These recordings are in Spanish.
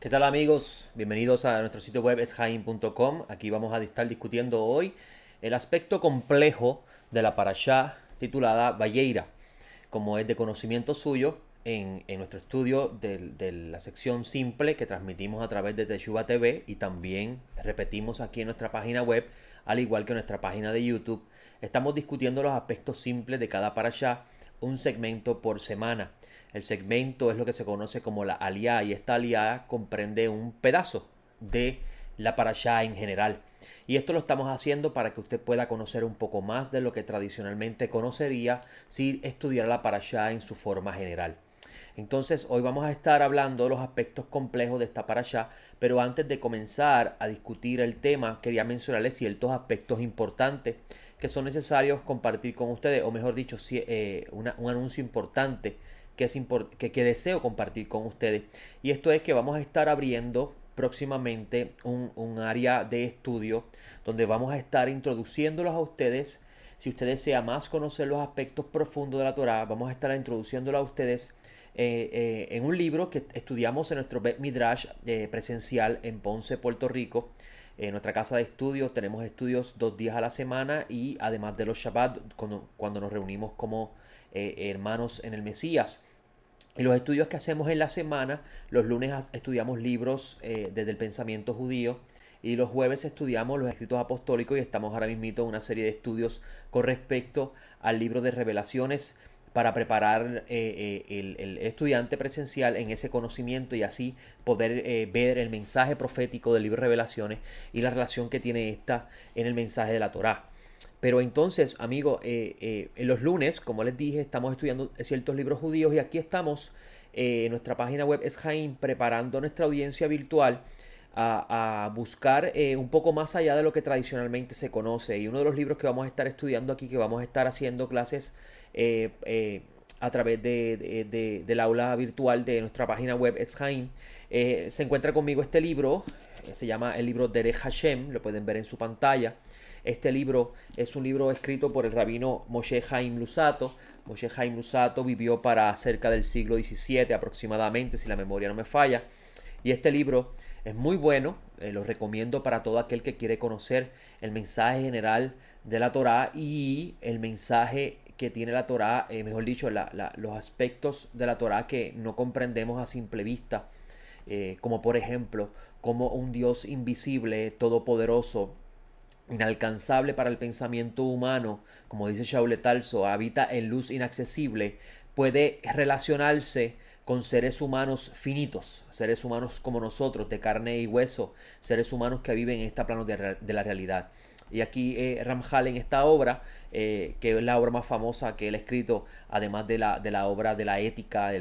¿Qué tal amigos? Bienvenidos a nuestro sitio web eshaim.com. Aquí vamos a estar discutiendo hoy el aspecto complejo de la parashá titulada Valleira, como es de conocimiento suyo en nuestro estudio de la sección simple que transmitimos a través de Teshuva TV y también repetimos aquí en nuestra página web, al igual que en nuestra página de YouTube. Estamos discutiendo los aspectos simples de cada parashá, un segmento por semana. El segmento es lo que se conoce como la aliá y esta aliá comprende un pedazo de la parashá en general. Y esto lo estamos haciendo para que usted pueda conocer un poco más de lo que tradicionalmente conocería si estudiara la parashá en su forma general. Entonces hoy vamos a estar hablando de los aspectos complejos de esta parashá, pero antes de comenzar a discutir el tema quería mencionarles ciertos aspectos importantes que son necesarios compartir con ustedes, o mejor dicho, un anuncio importante que deseo compartir con ustedes. Y esto es que vamos a estar abriendo próximamente un área de estudio donde vamos a estar introduciéndolos a ustedes. Si usted desea más conocer los aspectos profundos de la Torá, vamos a estar introduciéndolo a ustedes en un libro que estudiamos en nuestro Bet Midrash presencial en Ponce, Puerto Rico. En nuestra casa de estudios tenemos estudios 2 días a la semana y además de los Shabbat cuando nos reunimos como hermanos en el Mesías. Y los estudios que hacemos en la semana, los lunes estudiamos libros desde el pensamiento judío y los jueves estudiamos los escritos apostólicos y estamos ahora mismo en una serie de estudios con respecto al libro de Revelaciones para preparar el estudiante presencial en ese conocimiento y así poder ver el mensaje profético del libro de Revelaciones y la relación que tiene esta en el mensaje de la Torá. Pero entonces, amigos, en los lunes, como les dije, estamos estudiando ciertos libros judíos y aquí estamos en nuestra página web Eshaim preparando nuestra audiencia virtual a buscar un poco más allá de lo que tradicionalmente se conoce. Y uno de los libros que vamos a estar estudiando aquí, que vamos a estar haciendo clases a través del aula virtual de nuestra página web Eshaim, se encuentra conmigo este libro, se llama el libro Derech Hashem, lo pueden ver en su pantalla. Este libro es un libro escrito por el rabino Moshe Chaim Luzzatto. Moshe Chaim Luzzatto vivió para cerca del siglo XVII aproximadamente, si la memoria no me falla. Y este libro es muy bueno, lo recomiendo para todo aquel que quiere conocer el mensaje general de la Torá y el mensaje que tiene la Torá, mejor dicho, los aspectos de la Torá que no comprendemos a simple vista, como por ejemplo, como un Dios invisible, todopoderoso, inalcanzable para el pensamiento humano, como dice Shaul de Tarso, habita en luz inaccesible, puede relacionarse con seres humanos finitos, seres humanos como nosotros, de carne y hueso, seres humanos que viven en este plano de la realidad. Y aquí Ramchal en esta obra, que es la obra más famosa que él ha escrito, además de la obra de la ética,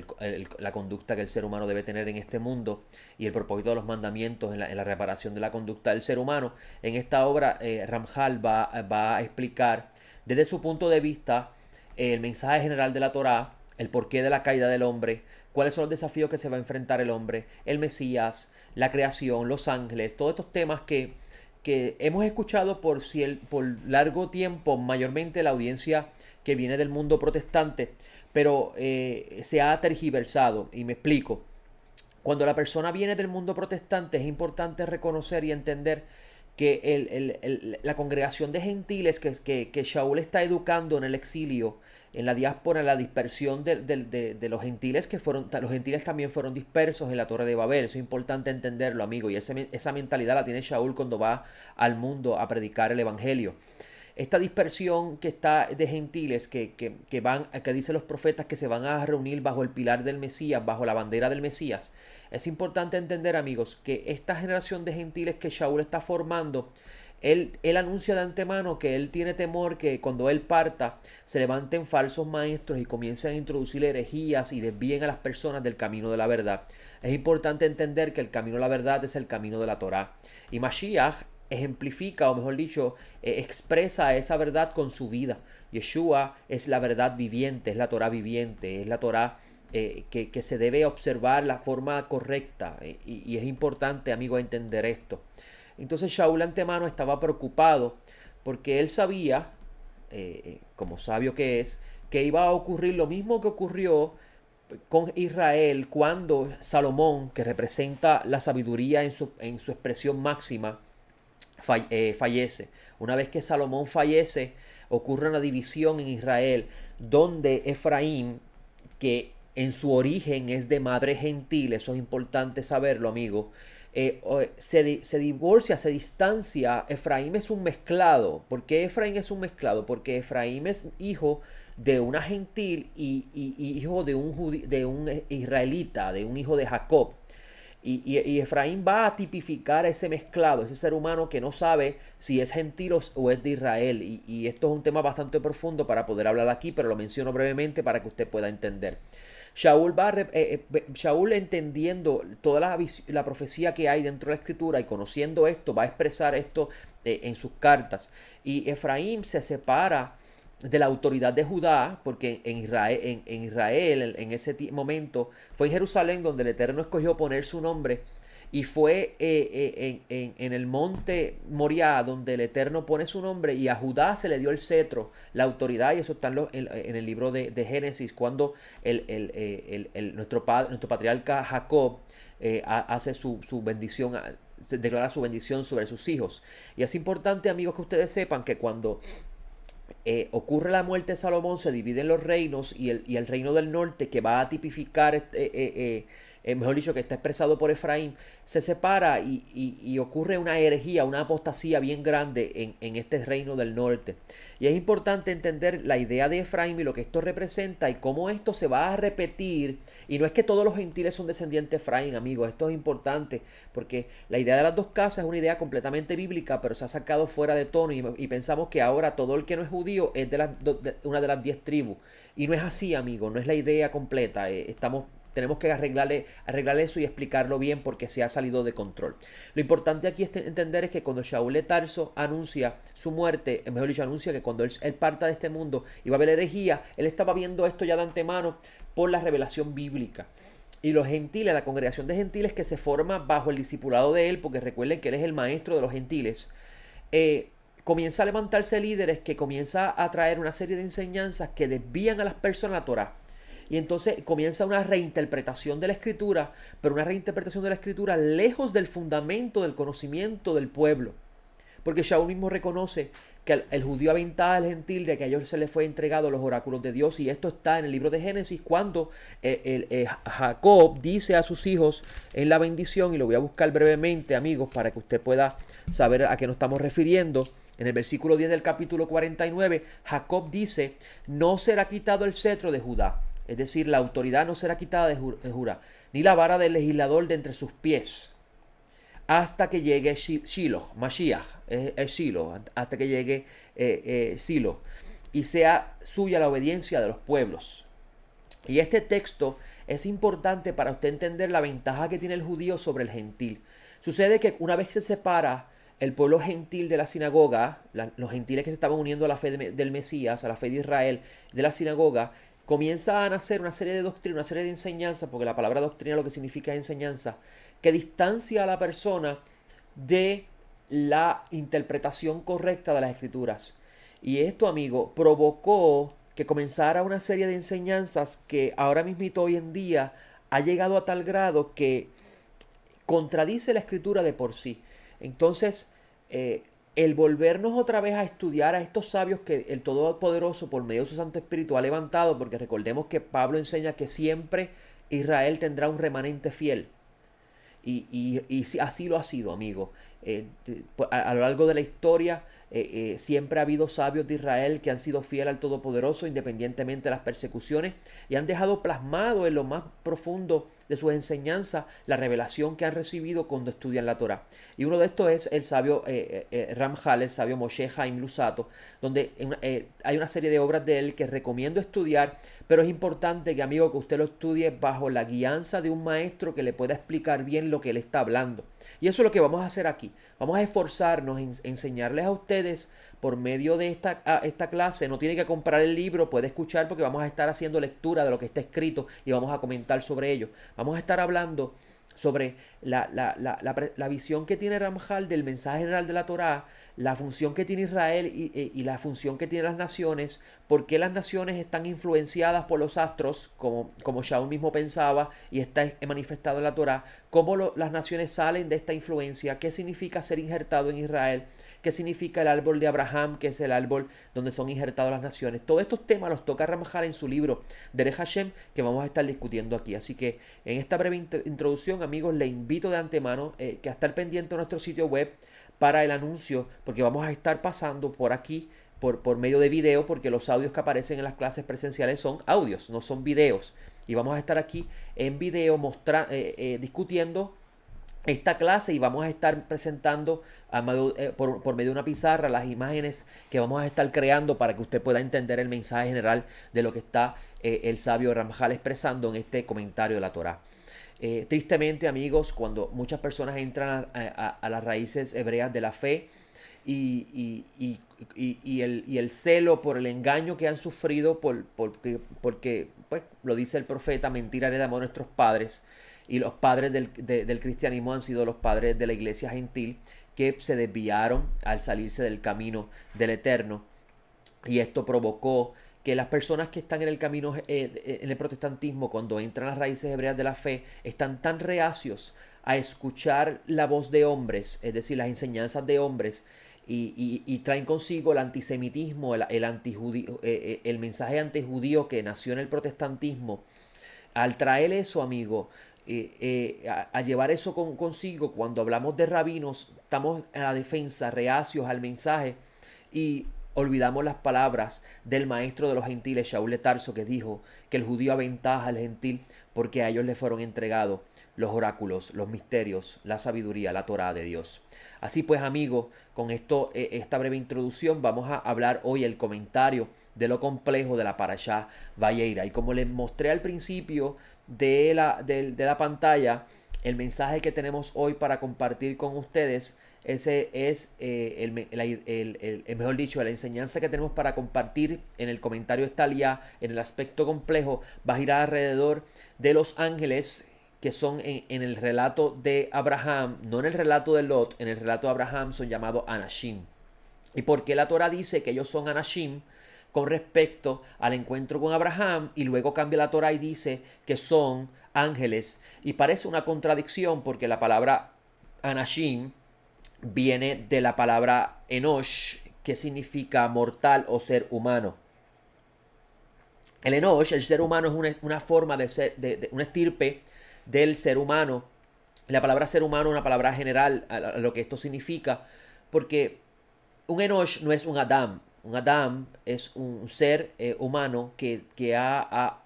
la conducta que el ser humano debe tener en este mundo y el propósito de los mandamientos en la reparación de la conducta del ser humano, en esta obra Ramchal va a explicar desde su punto de vista el mensaje general de la Torá, el porqué de la caída del hombre, cuáles son los desafíos que se va a enfrentar el hombre, el Mesías, la creación, los ángeles, todos estos temas que hemos escuchado por largo tiempo, mayormente la audiencia que viene del mundo protestante, pero se ha tergiversado, y me explico. Cuando la persona viene del mundo protestante es importante reconocer y entender que la congregación de gentiles que Shaul está educando en el exilio, en la diáspora, en la dispersión de los gentiles los gentiles también fueron dispersos en la Torre de Babel. Eso es importante entenderlo, amigo, y esa mentalidad la tiene Shaul cuando va al mundo a predicar el evangelio. Esta dispersión que está de gentiles que dicen los profetas que se van a reunir bajo el pilar del Mesías, bajo la bandera del Mesías. Es importante entender, amigos, que esta generación de gentiles que Shaul está formando, él anuncia de antemano que él tiene temor que cuando él parta se levanten falsos maestros y comiencen a introducir herejías y desvíen a las personas del camino de la verdad. Es importante entender que el camino de la verdad es el camino de la Torá. Y Mashiach ejemplifica, o mejor dicho, expresa esa verdad con su vida. Yeshua es la verdad viviente, es la Torah viviente, es la Torah que se debe observar la forma correcta. Y es importante, amigo, entender esto. Entonces Shaul antemano estaba preocupado porque él sabía, como sabio que es, que iba a ocurrir lo mismo que ocurrió con Israel cuando Salomón, que representa la sabiduría en su expresión máxima, fallece. Una vez que Salomón fallece, ocurre una división en Israel donde Efraín, que en su origen es de madre gentil, eso es importante saberlo, amigo, se divorcia, se distancia. Efraín es un mezclado. ¿Por qué Efraín es un mezclado? Porque Efraín es hijo de una gentil y hijo de un israelita, de un hijo de Jacob. Y Efraín va a tipificar a ese mezclado, ese ser humano que no sabe si es gentil o es de Israel. Y esto es un tema bastante profundo para poder hablar aquí, pero lo menciono brevemente para que usted pueda entender. Shaul, entendiendo toda la profecía que hay dentro de la escritura y conociendo esto, va a expresar esto en sus cartas. Y Efraín se separa de la autoridad de Judá, porque en Israel, en ese momento, fue en Jerusalén donde el Eterno escogió poner su nombre, y fue en el monte Moriah donde el Eterno pone su nombre, y a Judá se le dio el cetro, la autoridad, y eso está en el libro de Génesis, cuando nuestro patriarca Jacob hace su bendición, se declara su bendición sobre sus hijos. Y es importante, amigos, que ustedes sepan que cuando ocurre la muerte de Salomón, se dividen los reinos, y el reino del norte, que va a tipificar, mejor dicho, que está expresado por Efraín, se separa, y ocurre una herejía, una apostasía bien grande en este reino del norte. Y es importante entender la idea de Efraín y lo que esto representa y cómo esto se va a repetir. Y no es que todos los gentiles son descendientes de Efraín, amigos. Esto es importante porque la idea de las dos casas es una idea completamente bíblica, pero se ha sacado fuera de tono, y pensamos que ahora todo el que no es judío es de una de las 10 tribus. Y no es así, amigos. No es la idea completa. Tenemos que arreglar eso y explicarlo bien, porque se ha salido de control. Lo importante aquí es entender es que cuando Shaul de Tarso anuncia su muerte, mejor dicho, anuncia que cuando él parta de este mundo iba a haber herejía, él estaba viendo esto ya de antemano por la revelación bíblica. Y los gentiles, la congregación de gentiles que se forma bajo el discipulado de él, porque recuerden que él es el maestro de los gentiles, comienza a levantarse líderes que comienza a traer una serie de enseñanzas que desvían a las personas a la Torá. Y entonces comienza una reinterpretación de la escritura, pero una reinterpretación de la escritura lejos del fundamento del conocimiento del pueblo. Porque Shaul mismo reconoce que el judío aventaba al gentil de que a ellos se les fue entregado los oráculos de Dios. Y esto está en el libro de Génesis, cuando Jacob dice a sus hijos en la bendición, y lo voy a buscar brevemente, amigos, para que usted pueda saber a qué nos estamos refiriendo. En el versículo 10 del capítulo 49, Jacob dice: no será quitado el cetro de Judá. Es decir, la autoridad no será quitada de Judá, ni la vara del legislador de entre sus pies, hasta que llegue Shiloh, Mashiach, es Shiloh, hasta que llegue Shiloh, y sea suya la obediencia de los pueblos. Y este texto es importante para usted entender la ventaja que tiene el judío sobre el gentil. Sucede que una vez que se separa el pueblo gentil de la sinagoga, los gentiles que se estaban uniendo a la fe del Mesías, a la fe de Israel, de la sinagoga, comienza a nacer una serie de doctrinas, una serie de enseñanzas, porque la palabra doctrina lo que significa es enseñanza, que distancia a la persona de la interpretación correcta de las escrituras. Y esto, amigo, provocó que comenzara una serie de enseñanzas que ahora mismo, hoy en día, ha llegado a tal grado que contradice la escritura de por sí. Entonces, el volvernos otra vez a estudiar a estos sabios que el Todopoderoso por medio de su Santo Espíritu ha levantado, porque recordemos que Pablo enseña que siempre Israel tendrá un remanente fiel. Y así lo ha sido, amigo. A lo largo de la historia siempre ha habido sabios de Israel que han sido fieles al Todopoderoso independientemente de las persecuciones, y han dejado plasmado en lo más profundo de sus enseñanzas la revelación que han recibido cuando estudian la Torá. Y uno de estos es el sabio Ramjal, el sabio Moshe Haim Luzzatto, donde hay una serie de obras de él que recomiendo estudiar, pero es importante que, amigo, que usted lo estudie bajo la guianza de un maestro que le pueda explicar bien lo que él está hablando. Y eso es lo que vamos a hacer aquí. Vamos a esforzarnos en enseñarles a ustedes por medio de esta clase. No tiene que comprar el libro, puede escuchar, porque vamos a estar haciendo lectura de lo que está escrito y vamos a comentar sobre ello. Vamos a estar hablando sobre la visión que tiene Ramjal del mensaje general de la Torá, la función que tiene Israel y la función que tienen las naciones, por qué las naciones están influenciadas por los astros, como Shaul mismo pensaba y está manifestado en la Torá, cómo las naciones salen de esta influencia, qué significa ser injertado en Israel, qué significa el árbol de Abraham, que es el árbol donde son injertadas las naciones. Todos estos temas los toca Ramjal en su libro Derech Hashem, que vamos a estar discutiendo aquí. Así que en esta breve introducción, amigos, les invito de antemano que a estar pendiente de nuestro sitio web para el anuncio, porque vamos a estar pasando por aquí por medio de video, porque los audios que aparecen en las clases presenciales son audios, no son videos. Y vamos a estar aquí en video discutiendo esta clase y vamos a estar presentando por medio de una pizarra las imágenes que vamos a estar creando para que usted pueda entender el mensaje general de lo que está el sabio Ramjal expresando en este comentario de la Torá. Tristemente, amigos, cuando muchas personas entran a las raíces hebreas de la fe y el celo por el engaño que han sufrido porque pues, lo dice el profeta, mentira heredamos a nuestros padres, y los padres del cristianismo han sido los padres de la iglesia gentil que se desviaron al salirse del camino del Eterno, y esto provocó que las personas que están en el camino en el protestantismo, cuando entran a las raíces hebreas de la fe, están tan reacios a escuchar la voz de hombres, es decir, las enseñanzas de hombres, y traen consigo el antisemitismo, el mensaje antijudío que nació en el protestantismo. Al traer eso, amigo, a llevar eso consigo, cuando hablamos de rabinos, estamos a la defensa, reacios al mensaje, y olvidamos las palabras del maestro de los gentiles, Shaul de Tarso, que dijo que el judío aventaja al gentil porque a ellos le fueron entregados los oráculos, los misterios, la sabiduría, la Torá de Dios. Así pues, amigos, con esta breve introducción vamos a hablar hoy el comentario de lo complejo de la Parashá Vayeira. Y como les mostré al principio de la pantalla, el mensaje que tenemos hoy para compartir con ustedes, ese es mejor dicho, la enseñanza que tenemos para compartir en el comentario de Talia, en el aspecto complejo, va a girar alrededor de los ángeles que son en el relato de Abraham, no en el relato de Lot, en el relato de Abraham son llamados Anashim. ¿Y por qué la Torah dice que ellos son Anashim con respecto al encuentro con Abraham, y luego cambia la Torah y dice que son ángeles? Y parece una contradicción porque la palabra Anashim viene de la palabra Enosh, que significa mortal o ser humano. El Enosh, el ser humano, es una forma de ser, una estirpe del ser humano. La palabra ser humano es una palabra general a lo que esto significa, porque un Enosh no es un Adam. Un Adam es un ser humano que ha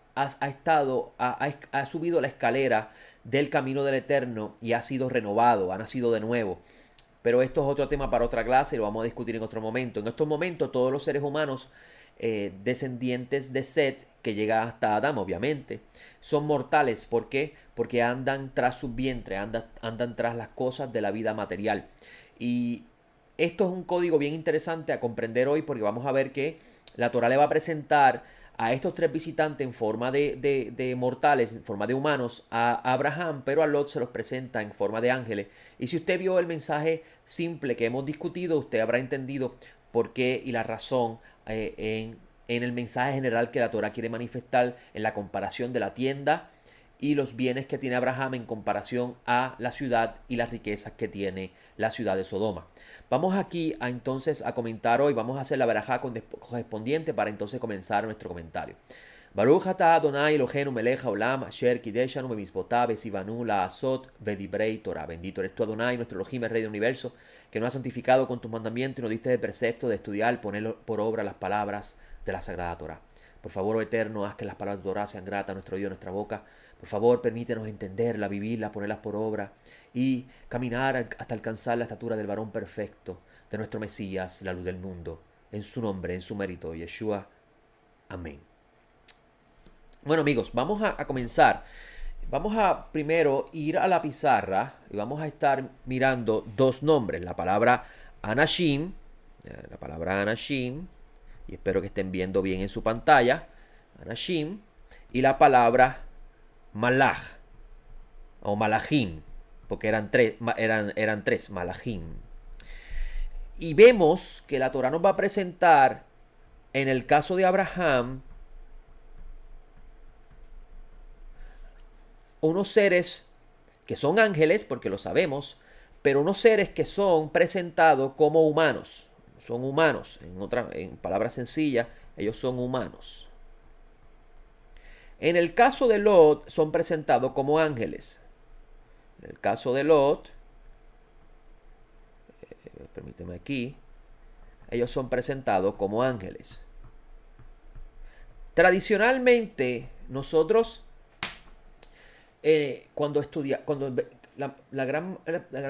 subido la escalera del camino del Eterno y ha sido renovado, ha nacido de nuevo. Pero esto es otro tema para otra clase y lo vamos a discutir en otro momento. En estos momentos todos los seres humanos descendientes de Set, que llega hasta Adán obviamente, son mortales. ¿Por qué? Porque andan tras su vientre, andan tras las cosas de la vida material. Y esto es un código bien interesante a comprender hoy, porque vamos a ver que la Torah le va a presentar a estos tres visitantes en forma de mortales, en forma de humanos, a Abraham, pero a Lot se los presenta en forma de ángeles. Y si usted vio el mensaje simple que hemos discutido, usted habrá entendido por qué y la razón en el mensaje general que la Torah quiere manifestar en la comparación de la tienda y los bienes que tiene Abraham en comparación a la ciudad y las riquezas que tiene la ciudad de Sodoma. Vamos aquí entonces a comentar hoy, vamos a hacer la verajá correspondiente para entonces comenzar nuestro comentario. Baruch atah Adonai Eloheinu melech haolam asher kideshanu bemitzvotav v'tzivanu la'asot v'dibrei Torah. Bendito eres tú, Adonai, nuestro Elohim, el Rey del Universo, que nos ha santificado con tus mandamientos y nos diste el precepto de estudiar, poner por obra las palabras de la Sagrada Torah. Por favor, oh Eterno, haz que las palabras de Torah sean gratas a nuestro oído, a nuestra boca. Por favor, permítenos entenderla, vivirla, ponerlas por obra y caminar hasta alcanzar la estatura del varón perfecto, de nuestro Mesías, la luz del mundo. En su nombre, en su mérito, Yeshua. Amén. Bueno, amigos, vamos a comenzar. Vamos a primero ir a la pizarra y vamos a estar mirando dos nombres. La palabra Anashim, y espero que estén viendo bien en su pantalla, Anashim, y la palabra Malach. o Malachim, porque eran tres, Malachim. Y vemos que la Torah nos va a presentar, en el caso de Abraham, unos seres que son ángeles, porque lo sabemos, pero unos seres que son presentados como humanos. Son humanos, en palabras sencillas, ellos son humanos. En el caso de Lot, son presentados como ángeles. En el caso de Lot, permíteme aquí, ellos son presentados como ángeles. Tradicionalmente, nosotros, la gran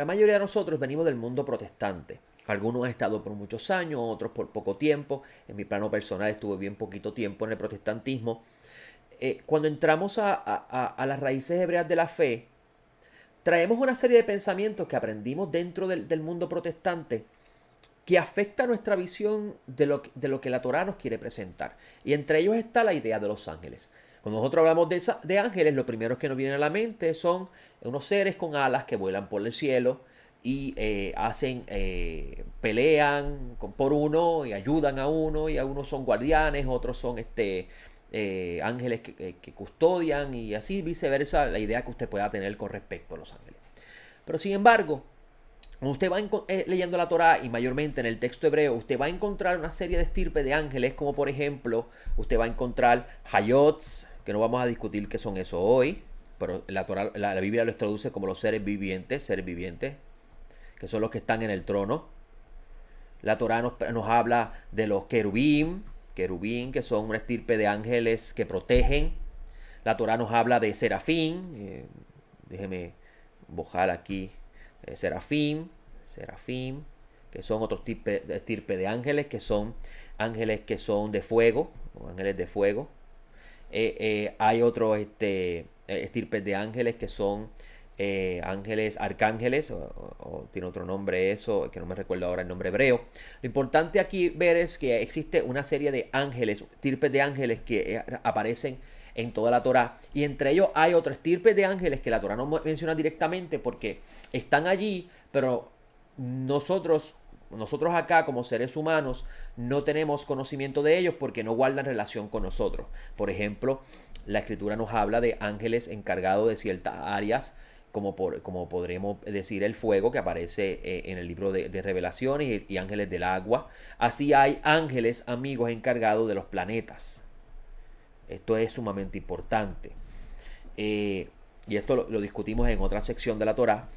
mayoría de nosotros venimos del mundo protestante. Algunos han estado por muchos años, otros por poco tiempo. En mi plano personal estuve bien poquito tiempo en el protestantismo. Cuando entramos a las raíces hebreas de la fe, traemos una serie de pensamientos que aprendimos dentro del mundo protestante que afecta nuestra visión de lo que la Torá nos quiere presentar. Y entre ellos está la idea de los ángeles. Cuando nosotros hablamos de ángeles, lo primero que nos viene a la mente son unos seres con alas que vuelan por el cielo y pelean por uno y ayudan a uno, y algunos son guardianes, otros son ángeles que custodian, y así viceversa la idea que usted pueda tener con respecto a los ángeles. Pero sin embargo, cuando usted va leyendo la Torá, y mayormente en el texto hebreo, usted va a encontrar una serie de estirpes de ángeles, como por ejemplo, usted va a encontrar Hayots, que no vamos a discutir qué son eso hoy, pero la Biblia los traduce como los seres vivientes, que son los que están en el trono. La Torá nos habla de los querubín, que son una estirpe de ángeles que protegen. La Torá nos habla de serafín, déjeme bojar aquí, serafín, que son otros estirpe de ángeles, que son ángeles que son de fuego, o ángeles de fuego. Hay otros estirpes de ángeles que son ángeles, arcángeles, o tiene otro nombre eso, que no me recuerdo ahora el nombre hebreo. Lo importante aquí ver es que existe una serie de ángeles, estirpes de ángeles que aparecen en toda la Torá, y entre ellos hay otro estirpe de ángeles que la Torá no menciona directamente porque están allí, pero nosotros acá como seres humanos no tenemos conocimiento de ellos porque no guardan relación con nosotros. Por ejemplo, la Escritura nos habla de ángeles encargados de ciertas áreas, como podremos decir el fuego, que aparece en el libro de Revelaciones, y ángeles del agua. Así hay ángeles, amigos, encargados de los planetas. Esto es sumamente importante. Y esto lo discutimos en otra sección de la Torá,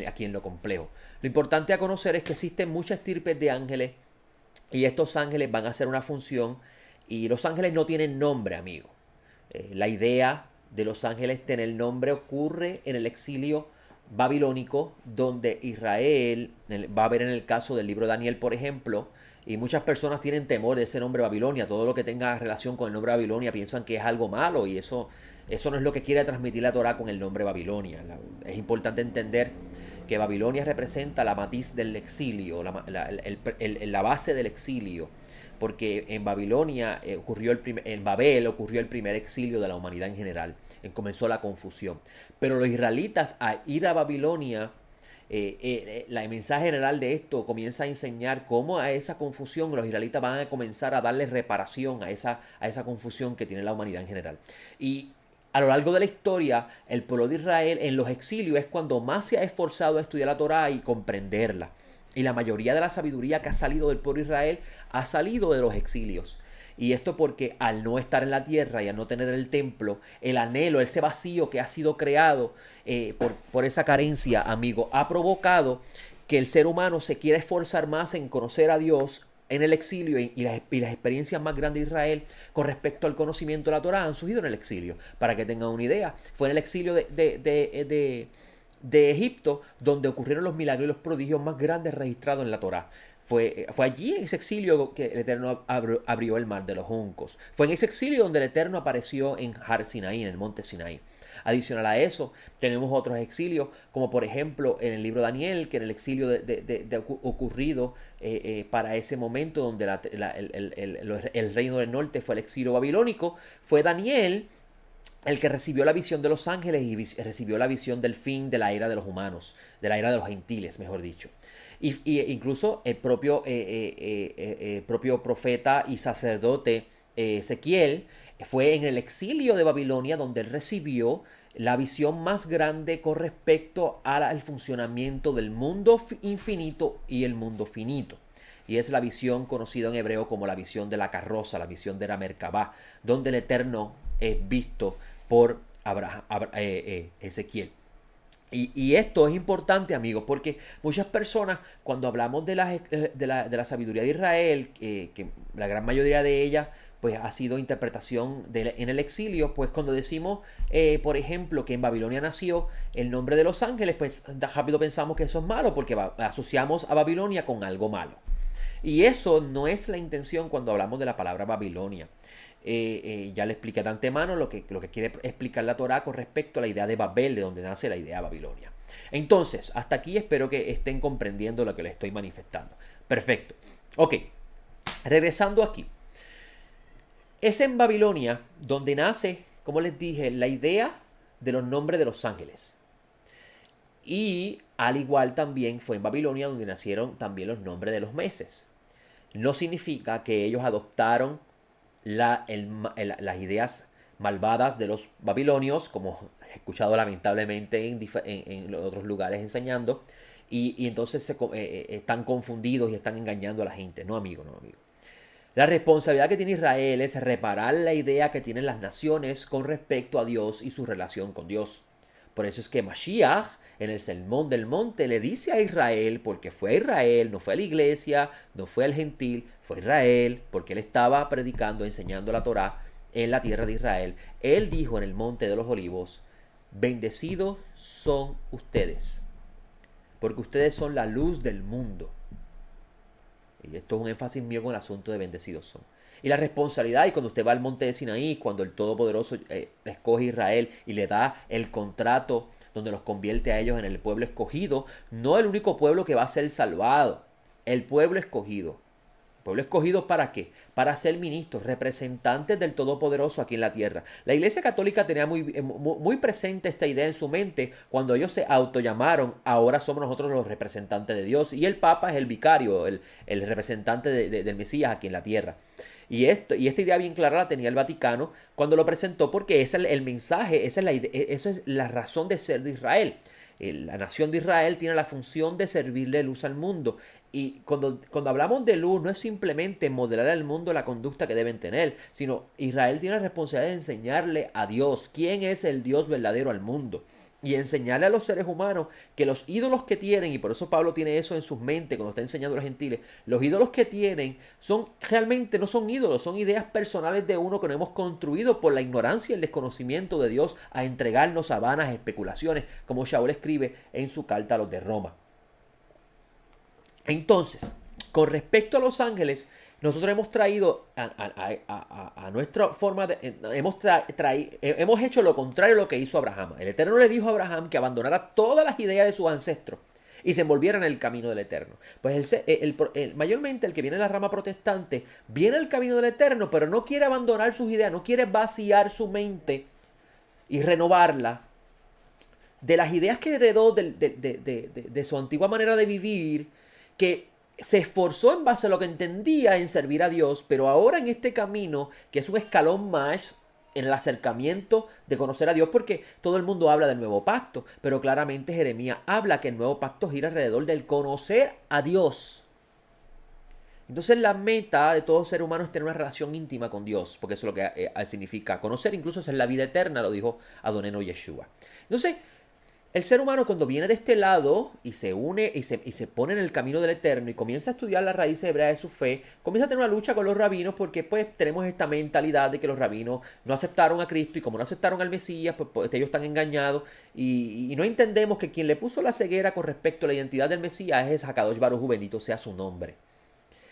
aquí en lo complejo. Lo importante a conocer es que existen muchas estirpes de ángeles, y estos ángeles van a hacer una función, y los ángeles no tienen nombre, amigo. La idea de los ángeles tener nombre ocurre en el exilio babilónico, donde Israel, va a ver en el caso del libro de Daniel, por ejemplo, y muchas personas tienen temor de ese nombre Babilonia. Todo lo que tenga relación con el nombre Babilonia piensan que es algo malo, y eso no es lo que quiere transmitir la Torá con el nombre Babilonia. Es importante entender que Babilonia representa la matiz del exilio, la base del exilio, porque en Babilonia en Babel ocurrió el primer exilio de la humanidad en general. Comenzó la confusión. Pero los israelitas, al ir a Babilonia, el mensaje general de esto comienza a enseñar cómo a esa confusión los israelitas van a comenzar a darle reparación a esa confusión que tiene la humanidad en general. Y a lo largo de la historia, el pueblo de Israel en los exilios es cuando más se ha esforzado a estudiar la Torá y comprenderla. Y la mayoría de la sabiduría que ha salido del pueblo de Israel ha salido de los exilios. Y esto porque al no estar en la tierra y al no tener el templo, el anhelo, ese vacío que ha sido creado por esa carencia, amigo, ha provocado que el ser humano se quiera esforzar más en conocer a Dios en el exilio, y las experiencias más grandes de Israel con respecto al conocimiento de la Torá han surgido en el exilio. Para que tengan una idea, fue en el exilio de Egipto donde ocurrieron los milagros y los prodigios más grandes registrados en la Torá. Fue allí en ese exilio que el Eterno abrió el mar de los juncos. Fue en ese exilio donde el Eterno apareció en Har Sinaí, en el monte Sinaí. Adicional a eso, tenemos otros exilios, como por ejemplo en el libro de Daniel, que en el exilio ocurrido para ese momento donde el reino del norte fue el exilio babilónico, fue Daniel el que recibió la visión de los ángeles y recibió la visión del fin de la era de los humanos, de la era de los gentiles, mejor dicho. Y incluso el propio profeta y sacerdote Ezequiel fue en el exilio de Babilonia donde él recibió la visión más grande con respecto al funcionamiento del mundo infinito y el mundo finito. Y es la visión conocida en hebreo como la visión de la carroza, la visión de la Merkabah, donde el Eterno es visto por Ezequiel. Y esto es importante, amigos, porque muchas personas, cuando hablamos de la sabiduría de Israel, que la gran mayoría de ella pues ha sido interpretación en el exilio, pues cuando decimos, por ejemplo, que en Babilonia nació el nombre de los ángeles, pues rápido pensamos que eso es malo, porque asociamos a Babilonia con algo malo. Y eso no es la intención cuando hablamos de la palabra Babilonia. Ya le expliqué de antemano lo que quiere explicar la Torá con respecto a la idea de Babel, de donde nace la idea de Babilonia. Entonces, hasta aquí espero que estén comprendiendo lo que les estoy manifestando. Perfecto. Ok, regresando aquí. Es en Babilonia donde nace, como les dije, la idea de los nombres de los ángeles. Y al igual también fue en Babilonia donde nacieron también los nombres de los meses. No significa que ellos adoptaron las ideas malvadas de los babilonios, como he escuchado lamentablemente en otros lugares enseñando, y entonces están confundidos y están engañando a la gente. No, amigo, no, amigo. La responsabilidad que tiene Israel es reparar la idea que tienen las naciones con respecto a Dios y su relación con Dios. Por eso es que Mashiach, en el Sermón del Monte, le dice a Israel, porque fue a Israel, no fue a la iglesia, no fue al gentil, fue a Israel, porque él estaba predicando, enseñando la Torá en la tierra de Israel. Él dijo en el Monte de los Olivos, bendecidos son ustedes, porque ustedes son la luz del mundo. Y esto es un énfasis mío con el asunto de bendecidos son. Y la responsabilidad, y cuando usted va al monte de Sinaí, cuando el Todopoderoso escoge a Israel y le da el contrato donde los convierte a ellos en el pueblo escogido, no el único pueblo que va a ser salvado, el pueblo escogido. ¿Pueblo escogido para qué? Para ser ministros, representantes del Todopoderoso aquí en la tierra. La Iglesia Católica tenía muy presente esta idea en su mente cuando ellos se autollamaron, ahora somos nosotros los representantes de Dios, y el Papa es el vicario, el representante del Mesías aquí en la tierra. Y esta idea bien clara la tenía el Vaticano cuando lo presentó, porque ese es el mensaje, esa es la razón de ser de Israel. La nación de Israel tiene la función de servirle luz al mundo. Y cuando hablamos de luz, no es simplemente modelar al mundo la conducta que deben tener, sino Israel tiene la responsabilidad de enseñarle a Dios quién es el Dios verdadero al mundo. Y enseñarle a los seres humanos que los ídolos que tienen, y por eso Pablo tiene eso en sus mentes cuando está enseñando a los gentiles, los ídolos que tienen realmente no son ídolos, son ideas personales de uno que nos hemos construido por la ignorancia y el desconocimiento de Dios a entregarnos a vanas especulaciones, como Shaul escribe en su carta a los de Roma. Entonces, con respecto a los ángeles, nosotros hemos traído a nuestra forma de... hemos hecho lo contrario a lo que hizo Abraham. El Eterno le dijo a Abraham que abandonara todas las ideas de sus ancestros y se envolviera en el camino del Eterno. Pues mayormente el que viene de la rama protestante viene al camino del Eterno, pero no quiere abandonar sus ideas, no quiere vaciar su mente y renovarla de las ideas que heredó de su antigua manera de vivir, que se esforzó en base a lo que entendía en servir a Dios, pero ahora en este camino, que es un escalón más en el acercamiento de conocer a Dios, porque todo el mundo habla del nuevo pacto, pero claramente Jeremías habla que el nuevo pacto gira alrededor del conocer a Dios. Entonces la meta de todo ser humano es tener una relación íntima con Dios, porque eso es lo que significa conocer, incluso es la vida eterna, lo dijo Adoneno Yeshua. Entonces, el ser humano cuando viene de este lado y se une y se pone en el camino del Eterno y comienza a estudiar las raíces hebreas de su fe, comienza a tener una lucha con los rabinos porque pues tenemos esta mentalidad de que los rabinos no aceptaron a Cristo y como no aceptaron al Mesías, pues ellos están engañados y no entendemos que quien le puso la ceguera con respecto a la identidad del Mesías es Hakadosh Baruj Hu, bendito sea su nombre.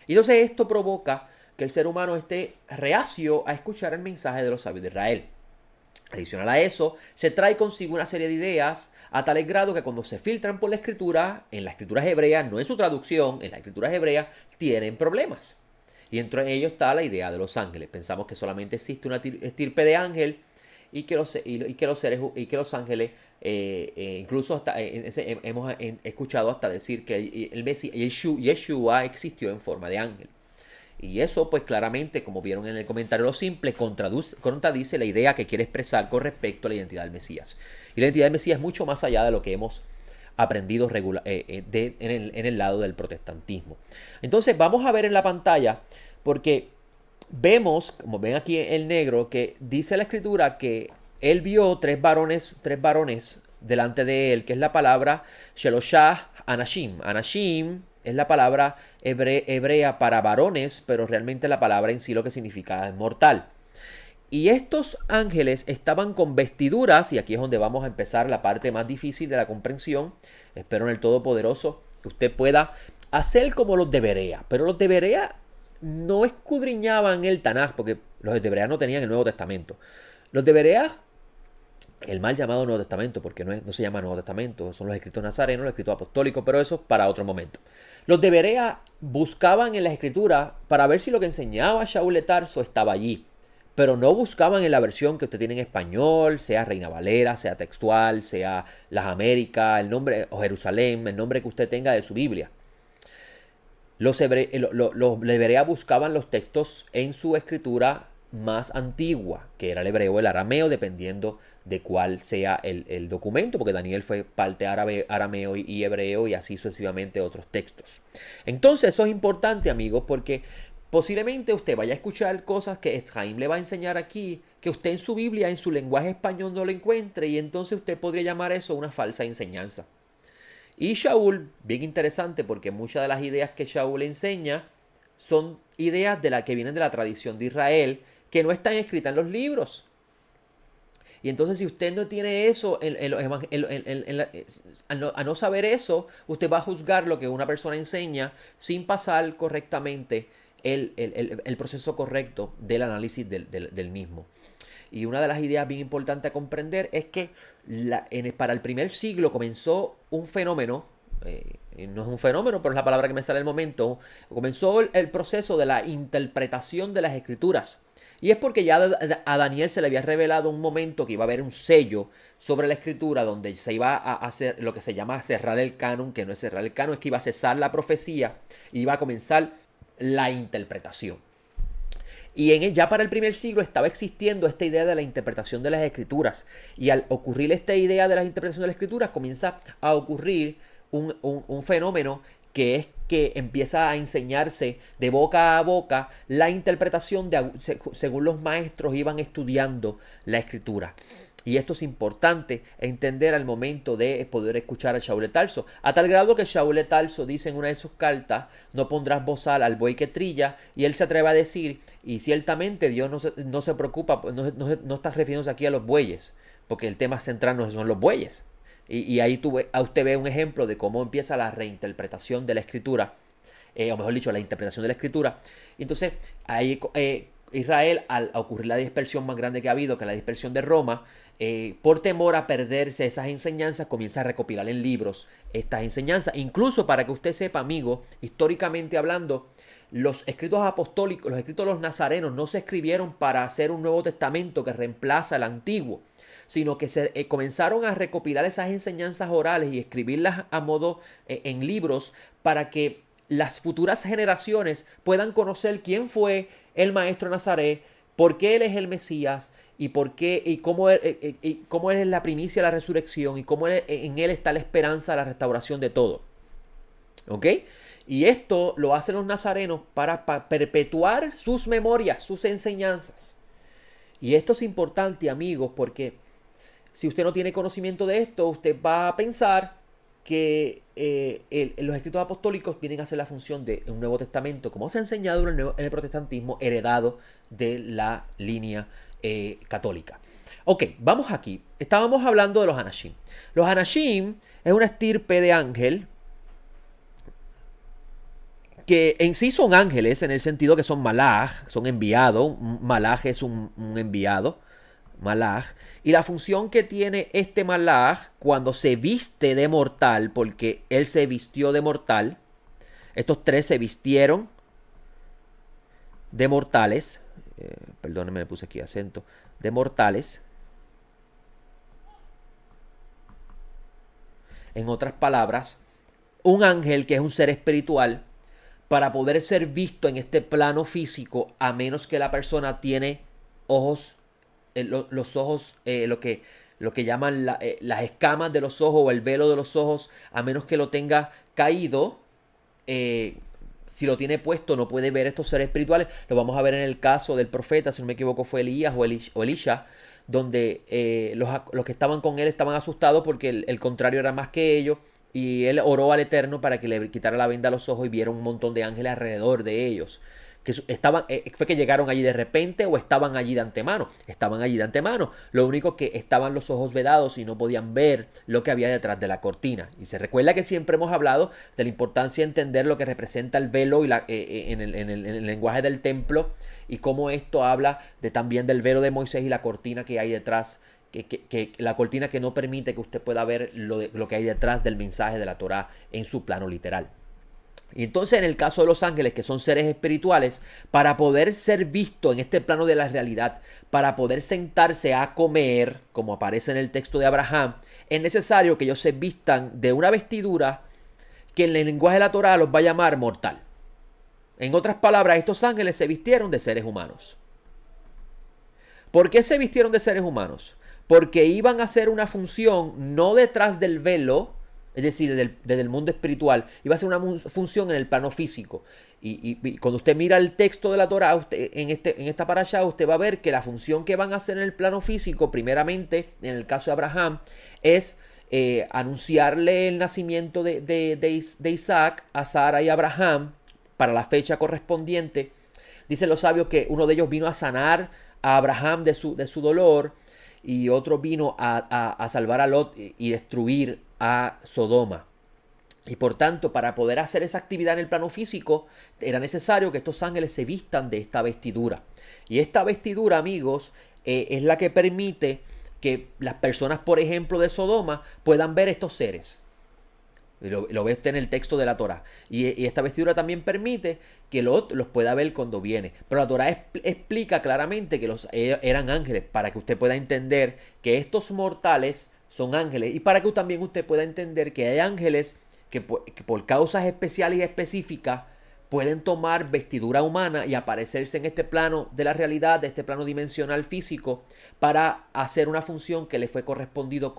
Y entonces esto provoca que el ser humano esté reacio a escuchar el mensaje de los sabios de Israel. Adicional a eso, se trae consigo una serie de ideas a tal grado que cuando se filtran por la escritura, en las escrituras hebreas, no en su traducción, en las escrituras hebreas, tienen problemas. Y entre ellos está la idea de los ángeles. Pensamos que solamente existe una estirpe de ángel y que los ángeles, incluso hasta hemos escuchado hasta decir que el Mesías, Yeshua existió en forma de ángel. Y eso, pues claramente, como vieron en el comentario lo simple, contradice la idea que quiere expresar con respecto a la identidad del Mesías. Y la identidad del Mesías es mucho más allá de lo que hemos aprendido en el lado del protestantismo. Entonces, vamos a ver en la pantalla, porque vemos, como ven aquí en negro, que dice la escritura que él vio tres varones delante de él, que es la palabra Sheloshah Anashim. Anashim es la palabra hebrea para varones, pero realmente la palabra en sí lo que significa es mortal. Y estos ángeles estaban con vestiduras, y aquí es donde vamos a empezar la parte más difícil de la comprensión. Espero en el Todopoderoso que usted pueda hacer como los de Berea. Pero los de Berea no escudriñaban el Tanaj, porque los de Berea no tenían el Nuevo Testamento. Los de Berea, el mal llamado Nuevo Testamento, porque no se llama Nuevo Testamento, son los escritos nazarenos, los escritos apostólicos, pero eso es para otro momento. Los de Berea buscaban en las escrituras para ver si lo que enseñaba Shaul de Tarso estaba allí, pero no buscaban en la versión que usted tiene en español, sea Reina Valera, sea textual, sea Las Américas, el nombre, o Jerusalén, el nombre que usted tenga de su Biblia. Los de Berea buscaban los textos en su escritura más antigua, que era el hebreo o el arameo, dependiendo de cuál sea el documento, porque Daniel fue parte árabe, arameo y hebreo, y así sucesivamente otros textos. Entonces eso es importante, amigos, porque posiblemente usted vaya a escuchar cosas que Etz Chaim le va a enseñar aquí, que usted en su Biblia, en su lenguaje español no lo encuentre, y entonces usted podría llamar eso una falsa enseñanza. Y Shaul, bien interesante, porque muchas de las ideas que Shaul enseña son ideas de la que vienen de la tradición de Israel, que no están escritas en los libros. Y entonces, si usted no tiene eso, a no saber eso, usted va a juzgar lo que una persona enseña sin pasar correctamente el proceso correcto del análisis del mismo. Y una de las ideas bien importantes a comprender es que para el primer siglo comenzó un fenómeno, no es un fenómeno, pero es la palabra que me sale al momento, comenzó el proceso de la interpretación de las escrituras. Y es porque ya a Daniel se le había revelado un momento que iba a haber un sello sobre la escritura donde se iba a hacer lo que se llama cerrar el canon, que no es cerrar el canon, es que iba a cesar la profecía y iba a comenzar la interpretación. Y ya para el primer siglo estaba existiendo esta idea de la interpretación de las escrituras. Y al ocurrir esta idea de la interpretación de las escrituras, comienza a ocurrir un fenómeno que es que empieza a enseñarse de boca a boca la interpretación según los maestros iban estudiando la escritura. Y esto es importante entender al momento de poder escuchar a Shaul de Tarso. A tal grado que Shaul de Tarso dice en una de sus cartas, no pondrás bozal al buey que trilla. Y él se atreve a decir, y ciertamente Dios no se preocupa, no está refiriéndose aquí a los bueyes, porque el tema central no son los bueyes. Y ahí usted ve un ejemplo de cómo empieza la reinterpretación de la escritura, o mejor dicho, la interpretación de la escritura. Y entonces, ahí Israel, al ocurrir la dispersión más grande que ha habido, que la dispersión de Roma, por temor a perderse esas enseñanzas, comienza a recopilar en libros estas enseñanzas. Incluso para que usted sepa, amigo, históricamente hablando, los escritos apostólicos, los escritos de los nazarenos no se escribieron para hacer un Nuevo Testamento que reemplaza el antiguo, sino que comenzaron a recopilar esas enseñanzas orales y escribirlas a modo en libros para que las futuras generaciones puedan conocer quién fue el maestro Nazaret, por qué él es el Mesías y cómo él es la primicia de la resurrección y cómo en él está la esperanza de la restauración de todo. ¿Ok? Y esto lo hacen los nazarenos para perpetuar sus memorias, sus enseñanzas. Y esto es importante, amigos, porque si usted no tiene conocimiento de esto, usted va a pensar que los escritos apostólicos vienen a hacer la función de un Nuevo Testamento, como se ha enseñado en el protestantismo, heredado de la línea católica. Ok, vamos aquí. Estábamos hablando de los Anashim. Los Anashim es una estirpe de ángel que en sí son ángeles en el sentido que son malaj, son enviados. Malaj es un enviado. Malaj, y la función que tiene este malaj cuando se viste de mortal, porque él se vistió de mortal, estos tres se vistieron de mortales, perdónenme, le puse aquí acento, de mortales, en otras palabras, un ángel que es un ser espiritual, para poder ser visto en este plano físico, a menos que la persona tiene ojos, los ojos, lo que llaman las escamas de los ojos o el velo de los ojos, a menos que lo tenga caído, si lo tiene puesto no puede ver estos seres espirituales. Lo vamos a ver en el caso del profeta, si no me equivoco fue Elías o Elisha, donde los que estaban con él estaban asustados porque el contrario era más que ellos. Y él oró al Eterno para que le quitara la venda a los ojos y viera un montón de ángeles alrededor de ellos. Que estaban, fue que llegaron allí de repente o estaban allí de antemano. Estaban allí de antemano. Lo único que estaban los ojos vedados y no podían ver lo que había detrás de la cortina. Y se recuerda que siempre hemos hablado de la importancia de entender lo que representa el velo y en el lenguaje del templo y cómo esto habla también del velo de Moisés y la cortina que hay detrás. Que la cortina que no permite que usted pueda ver lo que hay detrás del mensaje de la Torá en su plano literal. Y entonces en el caso de los ángeles, que son seres espirituales, para poder ser visto en este plano de la realidad, para poder sentarse a comer, como aparece en el texto de Abraham, es necesario que ellos se vistan de una vestidura que en el lenguaje de la Torá los va a llamar mortal. En otras palabras, estos ángeles se vistieron de seres humanos. ¿Por qué se vistieron de seres humanos? Porque iban a hacer una función no detrás del velo, es decir, desde el mundo espiritual, iba a ser una función en el plano físico. Y cuando usted mira el texto de la Torá, en esta parashá, usted va a ver que la función que van a hacer en el plano físico, primeramente, en el caso de Abraham, es anunciarle el nacimiento de Isaac a Sara y Abraham para la fecha correspondiente. Dicen los sabios que uno de ellos vino a sanar a Abraham de su dolor, y otro vino a salvar a Lot y destruir a Sodoma. Y por tanto, para poder hacer esa actividad en el plano físico, era necesario que estos ángeles se vistan de esta vestidura. Y esta vestidura, amigos, es la que permite que las personas, por ejemplo, de Sodoma, puedan ver estos seres. Lo ve usted en el texto de la Torá. Y esta vestidura también permite que los pueda ver cuando viene. Pero la Torá explica claramente que eran ángeles, para que usted pueda entender que estos mortales son ángeles. Y para que también usted pueda entender que hay ángeles que por causas especiales y específicas pueden tomar vestidura humana y aparecerse en este plano de la realidad, de este plano dimensional físico, para hacer una función que le fue correspondido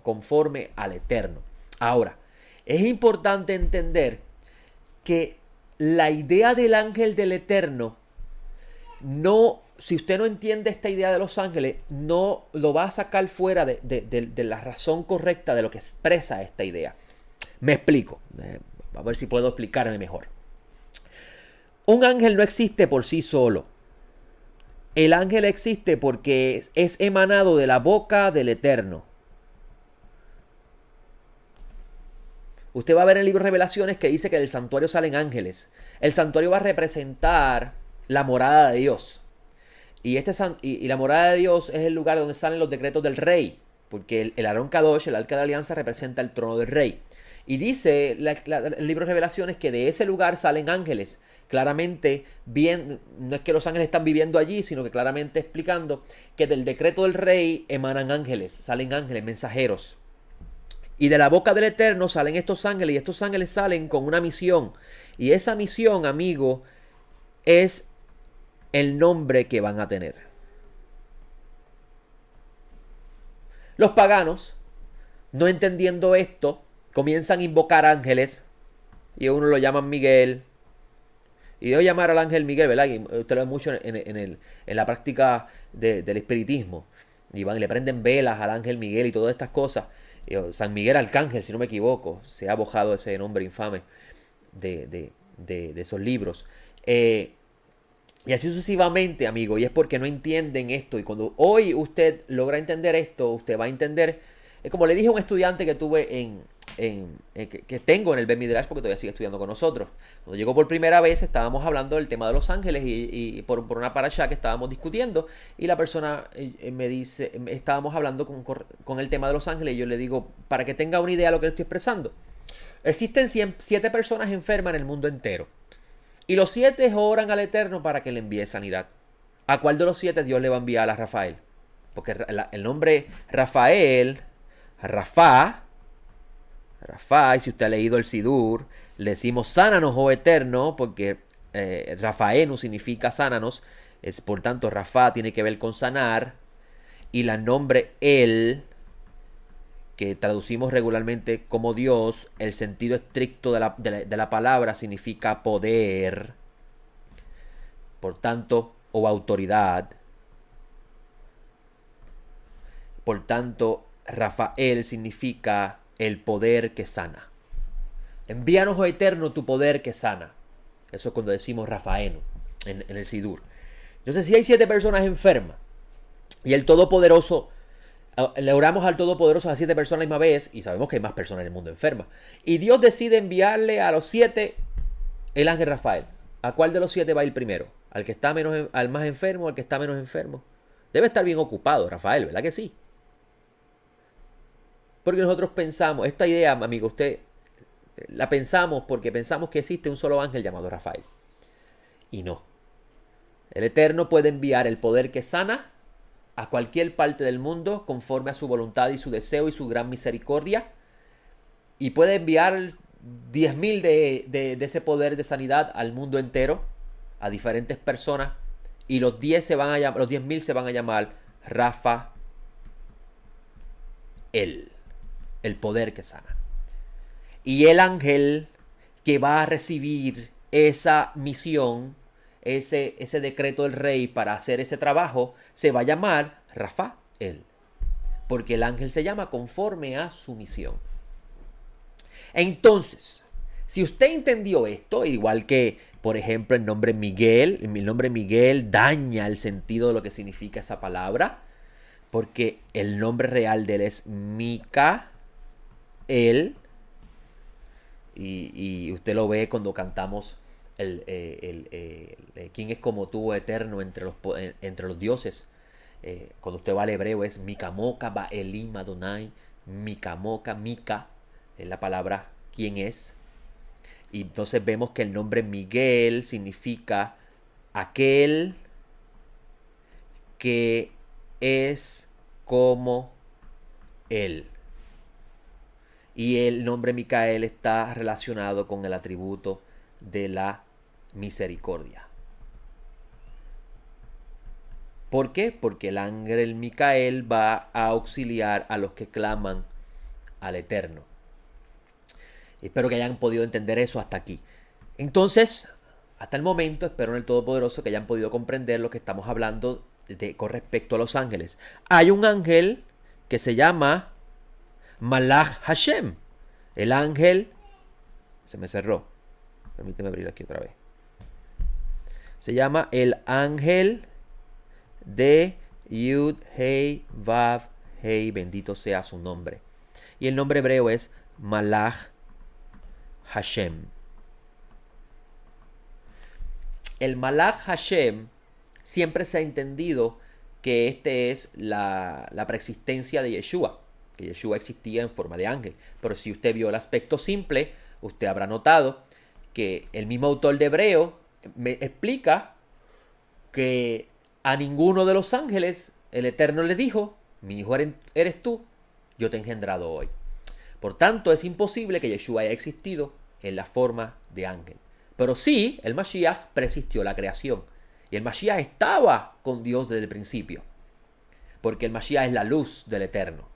conforme al Eterno. Ahora, es importante entender que la idea del ángel del Eterno, si usted no entiende esta idea de los ángeles, no lo va a sacar fuera de la razón correcta de lo que expresa esta idea. Me explico, a ver si puedo explicarme mejor. Un ángel no existe por sí solo. El ángel existe porque es emanado de la boca del Eterno. Usted va a ver en el libro de Revelaciones que dice que del santuario salen ángeles. El santuario va a representar la morada de Dios. Y la morada de Dios es el lugar donde salen los decretos del rey. Porque el Aarón Kadosh, el arca de la alianza, representa el trono del rey. Y dice el libro de Revelaciones que de ese lugar salen ángeles. Claramente, no es que los ángeles están viviendo allí, sino que claramente explicando que del decreto del rey emanan ángeles, salen ángeles, mensajeros. Y de la boca del Eterno salen estos ángeles, y estos ángeles salen con una misión. Y esa misión, amigo, es el nombre que van a tener. Los paganos, no entendiendo esto, comienzan a invocar ángeles, y a uno lo llaman Miguel. Y yo llamar al ángel Miguel, ¿verdad? Y usted lo ve mucho en la práctica del espiritismo. Y van y le prenden velas al ángel Miguel y todas estas cosas. San Miguel Arcángel, si no me equivoco, se ha bojado ese nombre infame de esos libros. Y así sucesivamente, amigo. Y es porque no entienden esto. Y cuando hoy usted logra entender esto, usted va a entender. Es como le dije a un estudiante que tuve que tengo en el Bet Midrash, porque todavía sigue estudiando con nosotros. Cuando llegó por primera vez, estábamos hablando del tema de los ángeles y por una parashá que estábamos discutiendo. Y la persona me dice, estábamos hablando con el tema de los ángeles. Y yo le digo, para que tenga una idea de lo que le estoy expresando. Existen 7 personas enfermas en el mundo entero. Y los 7 oran al Eterno para que le envíe sanidad. ¿A cuál de los 7 Dios le va a enviar a Rafael? Porque el nombre Rafael, Rafa, Rafa, y si usted ha leído el Sidur, le decimos sánanos, oh Eterno, porque Rafaenu significa sánanos, por tanto Rafa tiene que ver con sanar, y el nombre El, que traducimos regularmente como Dios, el sentido estricto de la palabra significa poder, por tanto, o autoridad. Por tanto, Rafael significa el poder que sana. Envíanos, oh Eterno, tu poder que sana. Eso es cuando decimos Rafael en el Sidur. Entonces, si hay 7 personas enfermas y el Todopoderoso, le oramos al Todopoderoso a 7 personas a la misma vez, y sabemos que hay más personas en el mundo enfermas, y Dios decide enviarle a los 7 el ángel Rafael. ¿A cuál de los 7 va a ir primero? ¿Al que está menos, al más enfermo o al que está menos enfermo? Debe estar bien ocupado, Rafael, ¿verdad que sí? Porque nosotros pensamos, esta idea, amigo, usted la pensamos porque pensamos que existe un solo ángel llamado Rafael. Y no. El Eterno puede enviar el poder que sana a cualquier parte del mundo conforme a su voluntad y su deseo y su gran misericordia. Y puede enviar 10.000 de ese poder de sanidad al mundo entero, a diferentes personas. Y los 10.000 se van a llamar Rafael, el poder que sana. Y el ángel que va a recibir esa misión, ese decreto del rey para hacer ese trabajo, se va a llamar Rafael, porque el ángel se llama conforme a su misión. Entonces, si usted entendió esto, igual que, por ejemplo, el nombre Miguel daña el sentido de lo que significa esa palabra, porque el nombre real de él es Micael, y usted lo ve cuando cantamos ¿quién es como tú, Eterno, entre los dioses? Cuando usted va al hebreo es Mikamoka, Ba'elim, Adonai, Mikamoka, Mika, es la palabra quién es. Y entonces vemos que el nombre Miguel significa aquel que es como él. Y el nombre Micael está relacionado con el atributo de la misericordia. ¿Por qué? Porque el ángel Micael va a auxiliar a los que claman al Eterno. Espero que hayan podido entender eso hasta aquí. Entonces, hasta el momento, espero en el Todopoderoso que hayan podido comprender lo que estamos hablando con respecto a los ángeles. Hay un ángel que se llama Malach Hashem. El ángel... Se me cerró. Permíteme abrir aquí otra vez. Se llama el ángel de Yud Hei Vav Hei. Bendito sea su nombre. Y el nombre hebreo es Malach Hashem. El Malach Hashem siempre se ha entendido que este es la preexistencia de Yeshua, que Yeshua existía en forma de ángel. Pero si usted vio el aspecto simple, usted habrá notado que el mismo autor de Hebreo me explica que a ninguno de los ángeles el Eterno le dijo: mi hijo eres tú, yo te he engendrado hoy. Por tanto, es imposible que Yeshua haya existido en la forma de ángel. Pero sí, el Mashiach preexistió la creación. Y el Mashiach estaba con Dios desde el principio. Porque el Mashiach es la luz del Eterno.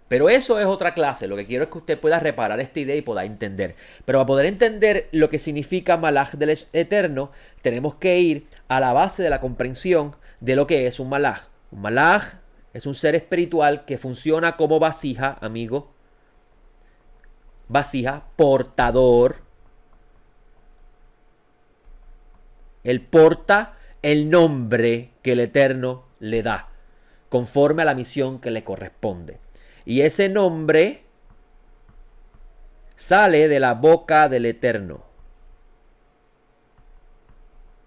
Pero eso es otra clase. Lo que quiero es que usted pueda reparar esta idea y pueda entender. Pero para poder entender lo que significa Malach del Eterno, tenemos que ir a la base de la comprensión de lo que es un Malach. Un Malach es un ser espiritual que funciona como vasija, amigo. Vasija, portador. Él porta el nombre que el Eterno le da, conforme a la misión que le corresponde. Y ese nombre sale de la boca del Eterno.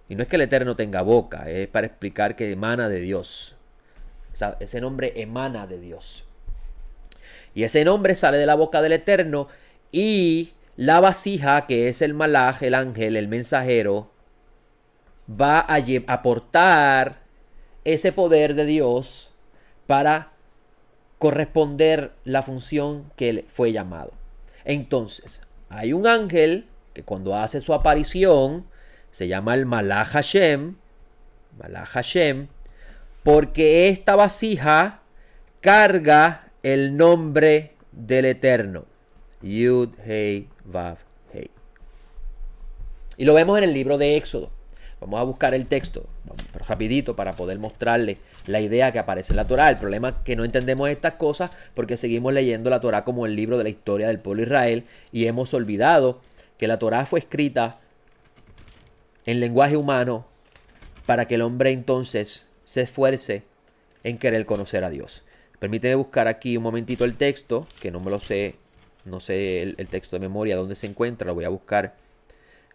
Y no es que el Eterno tenga boca, es para explicar que emana de Dios. Ese nombre emana de Dios. Y ese nombre sale de la boca del Eterno, y la vasija, que es el malaj, el ángel, el mensajero, va a aportar ese poder de Dios para corresponder la función que fue llamado. Entonces, hay un ángel que cuando hace su aparición se llama el Malach Hashem, porque esta vasija carga el nombre del Eterno. Yud, Hei, Vav, Hei. Y lo vemos en el libro de Éxodo. Vamos a buscar el texto rapidito para poder mostrarle la idea que aparece en la Torá. El problema es que no entendemos estas cosas porque seguimos leyendo la Torá como el libro de la historia del pueblo de Israel y hemos olvidado que la Torá fue escrita en lenguaje humano para que el hombre entonces se esfuerce en querer conocer a Dios. Permíteme buscar aquí un momentito el texto, que no me lo sé, no sé el texto de memoria dónde se encuentra, lo voy a buscar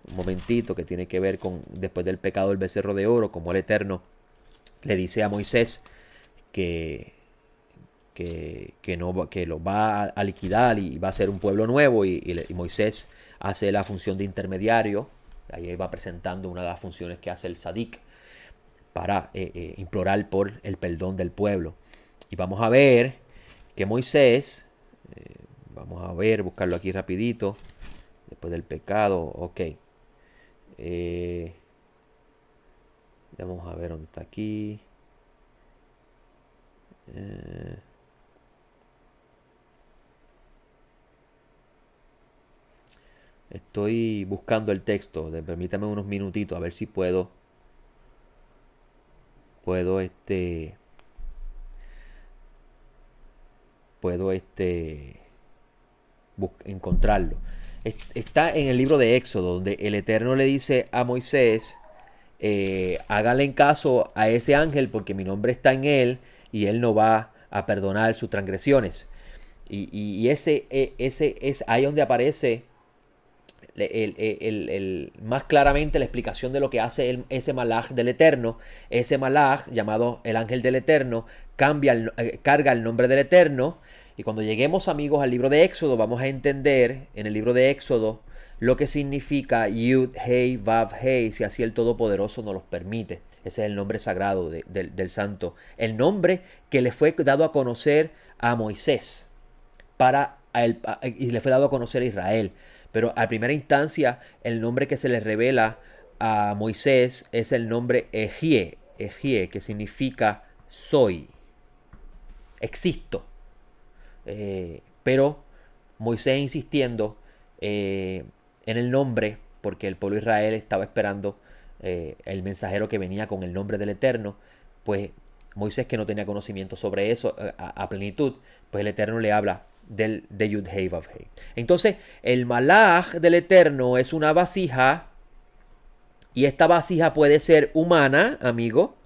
un momentito, que tiene que ver con después del pecado del becerro de oro, como el Eterno le dice a Moisés que lo va a liquidar y va a ser un pueblo nuevo y Moisés hace la función de intermediario. Ahí va presentando una de las funciones que hace el Sadik para implorar por el perdón del pueblo. Y vamos a ver que Moisés, buscarlo aquí rapidito, después del pecado, ok. Vamos a ver dónde está aquí. Estoy buscando el texto. Permítame unos minutitos a ver si puedo encontrarlo. Está en el libro de Éxodo, donde el Eterno le dice a Moisés, háganle en caso a ese ángel porque mi nombre está en él y él no va a perdonar sus transgresiones. Y ese es ahí donde aparece más claramente la explicación de lo que hace ese malaj del Eterno. Ese malaj, llamado el ángel del Eterno, carga el nombre del Eterno. Y cuando lleguemos, amigos, al libro de Éxodo, vamos a entender en el libro de Éxodo lo que significa Yud, Hei, Vav, Hei, si así el Todopoderoso nos los permite. Ese es el nombre sagrado del Santo. El nombre que le fue dado a conocer a Moisés y le fue dado a conocer a Israel. Pero a primera instancia, el nombre que se le revela a Moisés es el nombre Ejie, que significa soy, existo. Pero Moisés insistiendo en el nombre, porque el pueblo de Israel estaba esperando el mensajero que venía con el nombre del Eterno, pues Moisés, que no tenía conocimiento sobre eso a plenitud, pues el Eterno le habla de Yud Hei Vav Hei. Entonces, el malaj del Eterno es una vasija, y esta vasija puede ser humana, amigo,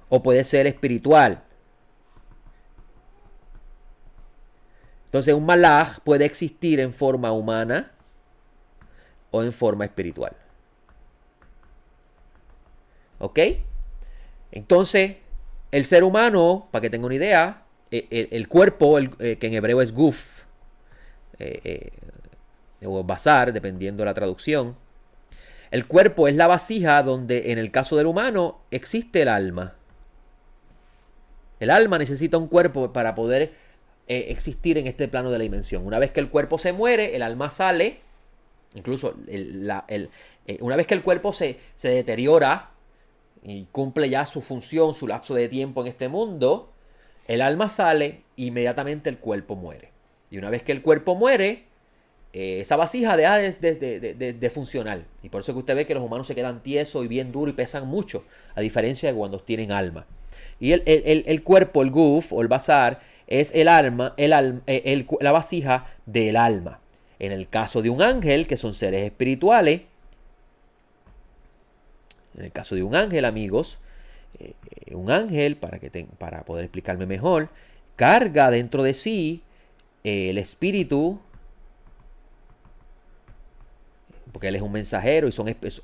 o puede ser espiritual. Entonces, un malaj puede existir en forma humana o en forma espiritual. ¿Ok? Entonces, el ser humano, para que tenga una idea, el cuerpo, que en hebreo es guf, o basar, dependiendo de la traducción. El cuerpo es la vasija donde, en el caso del humano, existe el alma. El alma necesita un cuerpo para poder existir en este plano de la dimensión. Una vez que el cuerpo se muere, el alma sale. Incluso una vez que el cuerpo se deteriora y cumple ya su función, su lapso de tiempo en este mundo, el alma sale, inmediatamente el cuerpo muere. Y una vez que el cuerpo muere, esa vasija deja de funcionar. Y por eso que usted ve que los humanos se quedan tiesos y bien duros y pesan mucho, a diferencia de cuando tienen alma. Y el cuerpo, el guf o el basar, es la vasija del alma. En el caso de un ángel, que son seres espirituales, en el caso de un ángel, amigos, un ángel, para poder explicarme mejor, carga dentro de sí el espíritu, porque él es un mensajero y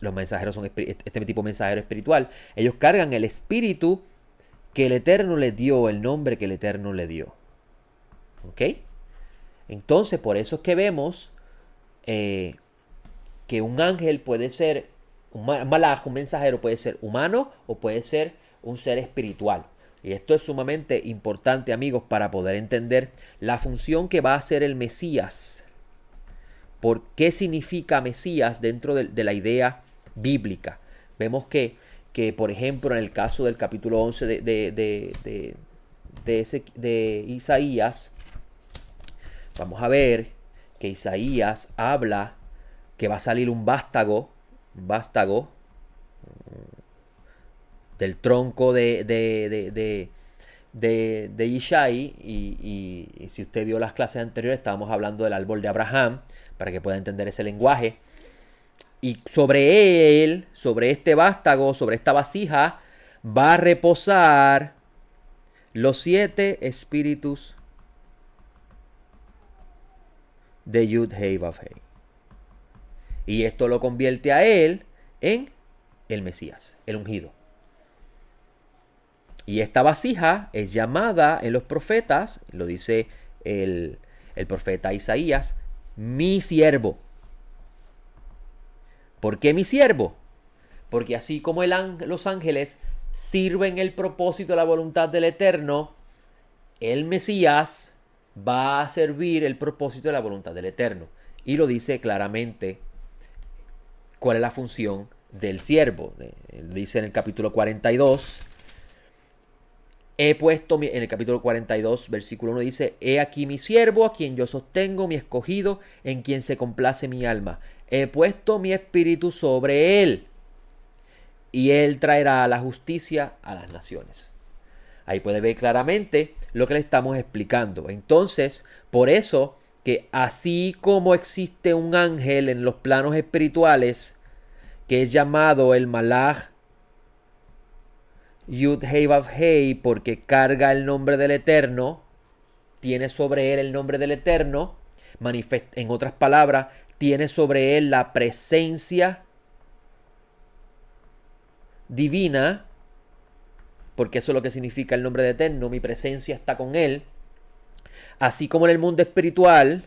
los mensajeros son este tipo de mensajero espiritual. Ellos cargan el espíritu que el Eterno le dio, el nombre que el Eterno le dio. ¿Ok? Entonces, por eso es que vemos que un ángel puede ser, un malaj, un mensajero, puede ser humano o puede ser un ser espiritual. Y esto es sumamente importante, amigos, para poder entender la función que va a hacer el Mesías por qué significa Mesías dentro de la idea bíblica. Vemos que, por ejemplo, en el caso del capítulo 11 de Isaías, vamos a ver que Isaías habla que va a salir un vástago del tronco de Yishai, y si usted vio las clases anteriores, estábamos hablando del árbol de Abraham, para que pueda entender ese lenguaje. Y sobre él, sobre este vástago, sobre esta vasija, va a reposar los 7 espíritus de Yud-Hei Vav-Hei. Y esto lo convierte a él en el Mesías, el ungido. Y esta vasija es llamada en los profetas, lo dice el profeta Isaías, mi siervo. ¿Por qué mi siervo? Porque así como los ángeles sirven el propósito de la voluntad del Eterno, el Mesías va a servir el propósito de la voluntad del Eterno. Y lo dice claramente cuál es la función del siervo. Dice en el capítulo 42, en el capítulo 42, versículo 1 dice, he aquí mi siervo, a quien yo sostengo, mi escogido, en quien se complace mi alma. He puesto mi espíritu sobre él, y él traerá la justicia a las naciones. Ahí puede ver claramente lo que le estamos explicando. Entonces, por eso que así como existe un ángel en los planos espirituales, que es llamado el Malach Yud-Hei Vav-Hei, porque carga el nombre del Eterno, tiene sobre él el nombre del Eterno, en otras palabras, tiene sobre él la presencia divina, porque eso es lo que significa el nombre de Eterno, mi presencia está con él. Así como en el mundo espiritual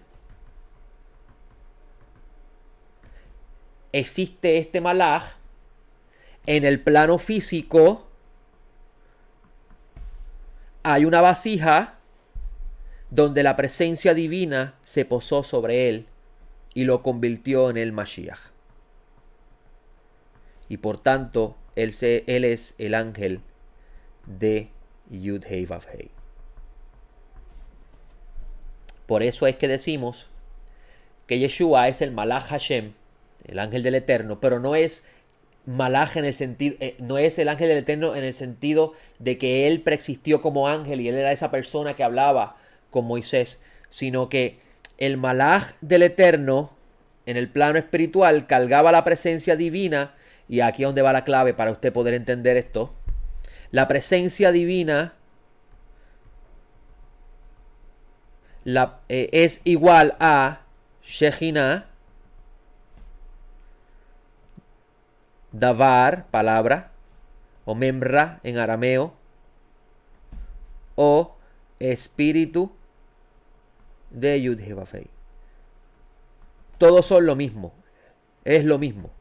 existe este Malach, en el plano físico hay una vasija donde la presencia divina se posó sobre él y lo convirtió en el Mashiach. Y por tanto, él es el ángel de Yud-Hei Vav-Hei. Por eso es que decimos que Yeshua es el Malach Hashem, el ángel del Eterno, pero no es Malach en el sentido, no es el ángel del Eterno en el sentido de que él preexistió como ángel y él era esa persona que hablaba con Moisés, sino que el Malach del Eterno en el plano espiritual cargaba la presencia divina, y aquí es donde va la clave para usted poder entender esto. La presencia divina es igual a Shejinah, Davar, palabra, o Memra en arameo, o espíritu de Yud-Hei Vav-Hei. Todos son lo mismo, es lo mismo.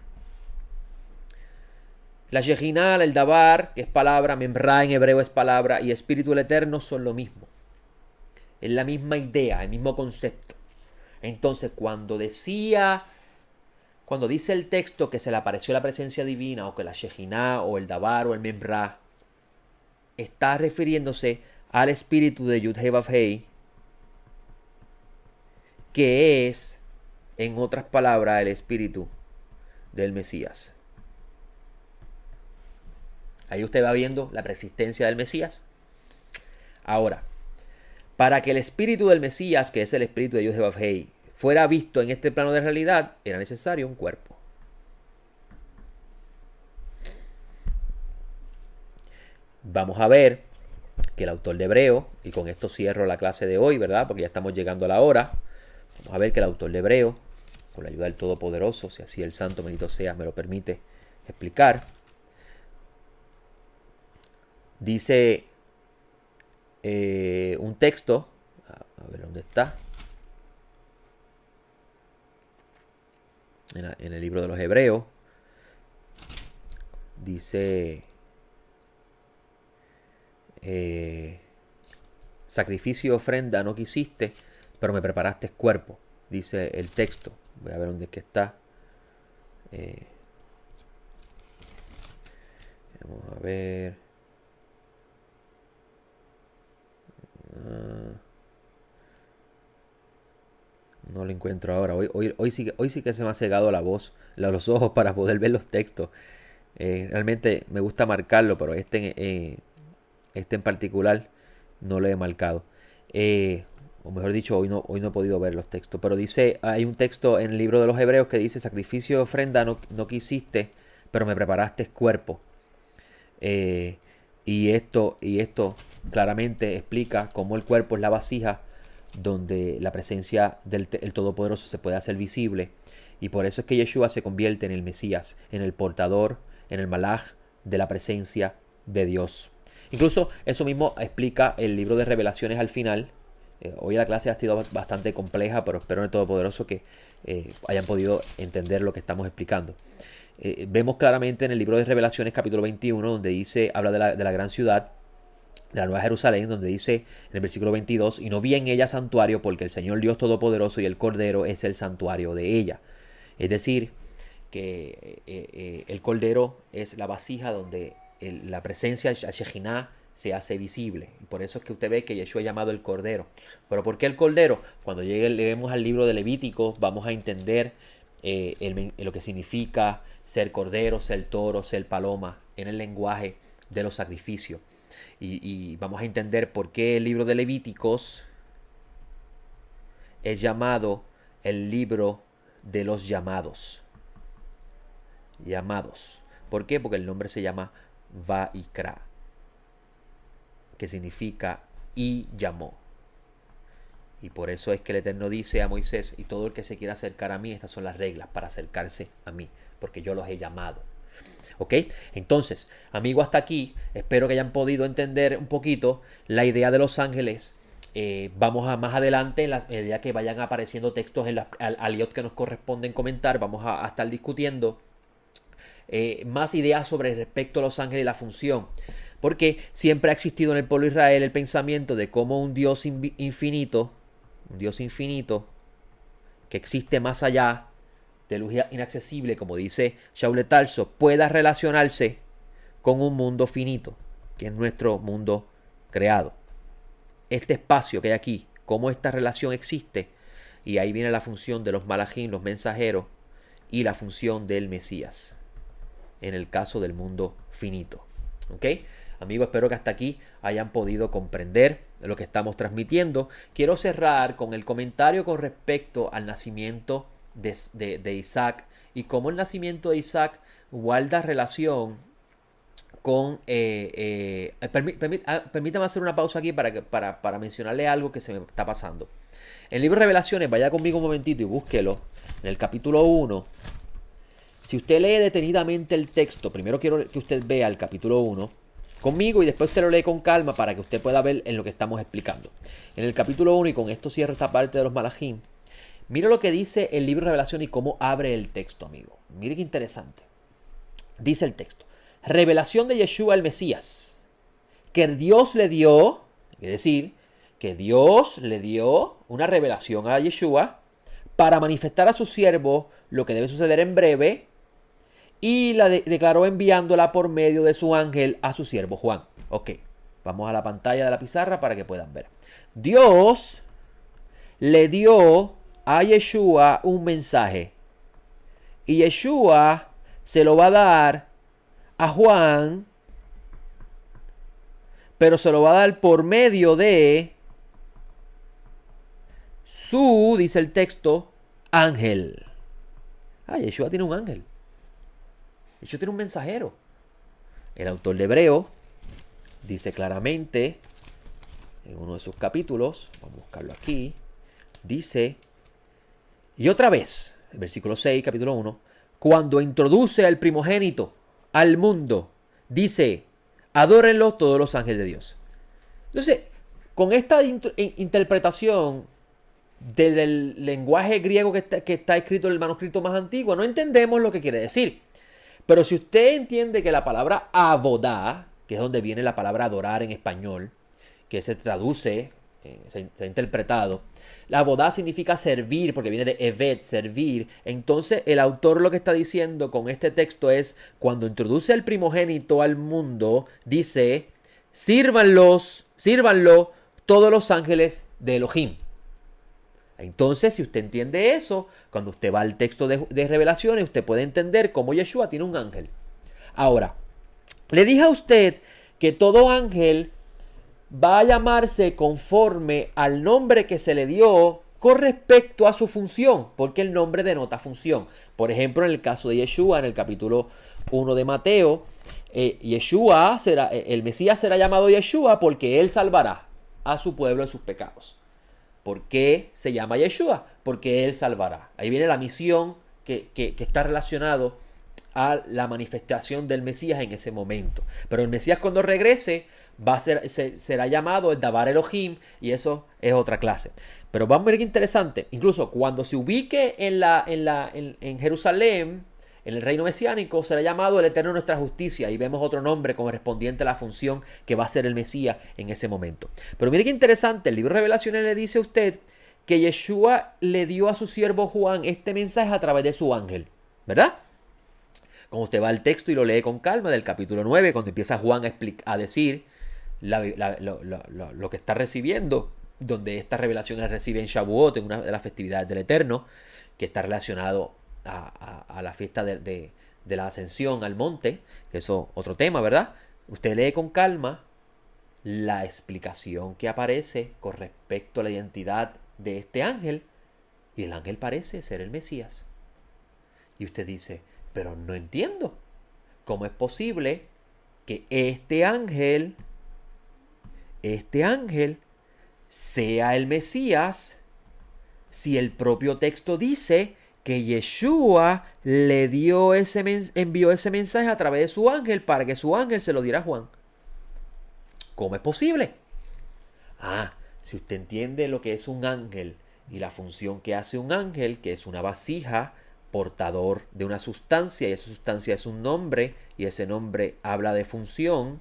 La Shejinah, el Davar, que es palabra, Memra en hebreo es palabra, y espíritu del Eterno son lo mismo. Es la misma idea, el mismo concepto. Entonces, cuando dice el texto que se le apareció la presencia divina, o que la Shejinah, o el Davar, o el Memra, está refiriéndose al espíritu de Yud-Hei Vav-Hei, que es, en otras palabras, el espíritu del Mesías. Ahí usted va viendo la preexistencia del Mesías. Ahora, para que el espíritu del Mesías, que es el espíritu de Yud-Hei Vav-Hei, fuera visto en este plano de realidad, era necesario un cuerpo. Vamos a ver que el autor de Hebreo, y con esto cierro la clase de hoy, ¿verdad? Porque ya estamos llegando a la hora. Vamos a ver que el autor de Hebreo, con la ayuda del Todopoderoso, si así el Santo bendito sea, me lo permite explicar, dice un texto, a ver dónde está, en el libro de los Hebreos, dice, sacrificio y ofrenda no quisiste, pero me preparaste cuerpo, dice el texto Voy a ver dónde es que está. Vamos a ver. No lo encuentro ahora. Hoy sí que se me ha cegado la voz, los ojos para poder ver los textos. Realmente me gusta marcarlo, pero este en particular no lo he marcado. O mejor dicho, hoy no he podido ver los textos. Pero dice, hay un texto en el libro de los Hebreos que dice, sacrificio y ofrenda no quisiste, pero me preparaste cuerpo. Y esto claramente explica cómo el cuerpo es la vasija donde la presencia del Todopoderoso se puede hacer visible. Y por eso es que Yeshua se convierte en el Mesías, en el portador, en el malaj de la presencia de Dios. Incluso eso mismo explica el libro de Revelaciones al final. Hoy la clase ha sido bastante compleja, pero espero en el Todopoderoso que hayan podido entender lo que estamos explicando. Vemos claramente en el libro de Revelaciones capítulo 21, donde dice, habla de la gran ciudad, de la Nueva Jerusalén, donde dice en el versículo 22, y no vi en ella santuario porque el Señor Dios Todopoderoso y el Cordero es el santuario de ella. Es decir, que el Cordero es la vasija donde la presencia Shejinah se hace visible. Y por eso es que usted ve que Yeshua es llamado el Cordero. ¿Pero por qué el Cordero? Cuando leemos al libro de Levíticos, vamos a entender lo que significa ser cordero, ser toro, ser paloma, en el lenguaje de los sacrificios. Y vamos a entender por qué el libro de Levíticos es llamado el libro de los llamados. Llamados. ¿Por qué? Porque el nombre se llama Vaikra, que significa y llamó. Y por eso es que el Eterno dice a Moisés, y todo el que se quiera acercar a mí, estas son las reglas para acercarse a mí, porque yo los he llamado. ¿Ok? Entonces, amigo, hasta aquí, espero que hayan podido entender un poquito la idea de los ángeles. Vamos a más adelante, en la medida que vayan apareciendo textos en al aliot que nos corresponden comentar, vamos a estar discutiendo más ideas sobre respecto a los ángeles y la función. Porque siempre ha existido en el pueblo de Israel el pensamiento de cómo un Dios infinito, que existe más allá de luz inaccesible, como dice Shaul de Tarso, pueda relacionarse con un mundo finito, que es nuestro mundo creado. Este espacio que hay aquí, cómo esta relación existe, y ahí viene la función de los malajim, los mensajeros, y la función del Mesías, en el caso del mundo finito. ¿Ok? Amigos, espero que hasta aquí hayan podido comprender lo que estamos transmitiendo. Quiero cerrar con el comentario con respecto al nacimiento de Isaac y cómo el nacimiento de Isaac guarda relación con... permítame hacer una pausa aquí para mencionarle algo que se me está pasando. En el libro de Revelaciones, vaya conmigo un momentito y búsquelo. En el capítulo 1, si usted lee detenidamente el texto, primero quiero que usted vea el capítulo 1 conmigo y después usted lo lee con calma para que usted pueda ver en lo que estamos explicando. En el capítulo 1, y con esto cierro esta parte de los malajim, mire lo que dice el libro de Revelación y cómo abre el texto, amigo. Mire qué interesante. Dice el texto: revelación de Yeshua el Mesías, que Dios le dio, es decir, que Dios le dio una revelación a Yeshua para manifestar a su siervo lo que debe suceder en breve, y la declaró enviándola por medio de su ángel a su siervo Juan. Ok, vamos a la pantalla de la pizarra para que puedan ver. Dios le dio a Yeshua un mensaje, y Yeshua se lo va a dar a Juan, pero se lo va a dar por medio de su, dice el texto, ángel. Yeshua tiene un ángel. Yeshua tiene un mensajero. El autor de Hebreo dice claramente en uno de sus capítulos, vamos a buscarlo aquí, dice, y otra vez, el versículo 6, capítulo 1, cuando introduce al primogénito al mundo, dice, adórenlo todos los ángeles de Dios. Entonces, con esta interpretación del lenguaje griego que está escrito en el manuscrito más antiguo, no entendemos lo que quiere decir. Pero si usted entiende que la palabra abodá, que es donde viene la palabra adorar en español, que se traduce se ha interpretado. La bodá significa servir, porque viene de evet, servir. Entonces el autor lo que está diciendo con este texto es, cuando introduce el primogénito al mundo, dice, sírvanlo todos los ángeles de Elohim. Entonces, si usted entiende eso, cuando usted va al texto de Revelaciones, usted puede entender cómo Yeshua tiene un ángel. Ahora, le dije a usted que todo ángel va a llamarse conforme al nombre que se le dio con respecto a su función, porque el nombre denota función. Por ejemplo, en el caso de Yeshua, en el capítulo 1 de Mateo, el Mesías será llamado Yeshua porque él salvará a su pueblo de sus pecados. ¿Por qué se llama Yeshua? Porque él salvará. Ahí viene la misión que está relacionado a la manifestación del Mesías en ese momento. Pero el Mesías, cuando regrese, será llamado el Dabar Elohim, y eso es otra clase. Pero vamos a ver qué interesante. Incluso cuando se ubique en Jerusalén, en el reino mesiánico, será llamado el Eterno Nuestra Justicia, y vemos otro nombre correspondiente a la función que va a ser el Mesías en ese momento. Pero mire qué interesante, el libro de Revelaciones le dice a usted que Yeshua le dio a su siervo Juan este mensaje a través de su ángel, ¿verdad? Cuando usted va al texto y lo lee con calma, del capítulo 9, cuando empieza Juan a decir lo que está recibiendo, donde esta revelación la recibe en Shavuot, en una de las festividades del Eterno, que está relacionado a la fiesta de la ascensión al monte, que eso es otro tema, ¿verdad? Usted lee con calma la explicación que aparece con respecto a la identidad de este ángel, y el ángel parece ser el Mesías. Y usted dice, pero no entiendo, ¿cómo es posible que este ángel sea el Mesías si el propio texto dice que Yeshua envió ese mensaje a través de su ángel para que su ángel se lo diera a Juan? ¿Cómo es posible? Si usted entiende lo que es un ángel y la función que hace un ángel, que es una vasija portador de una sustancia, y esa sustancia es un nombre, y ese nombre habla de función,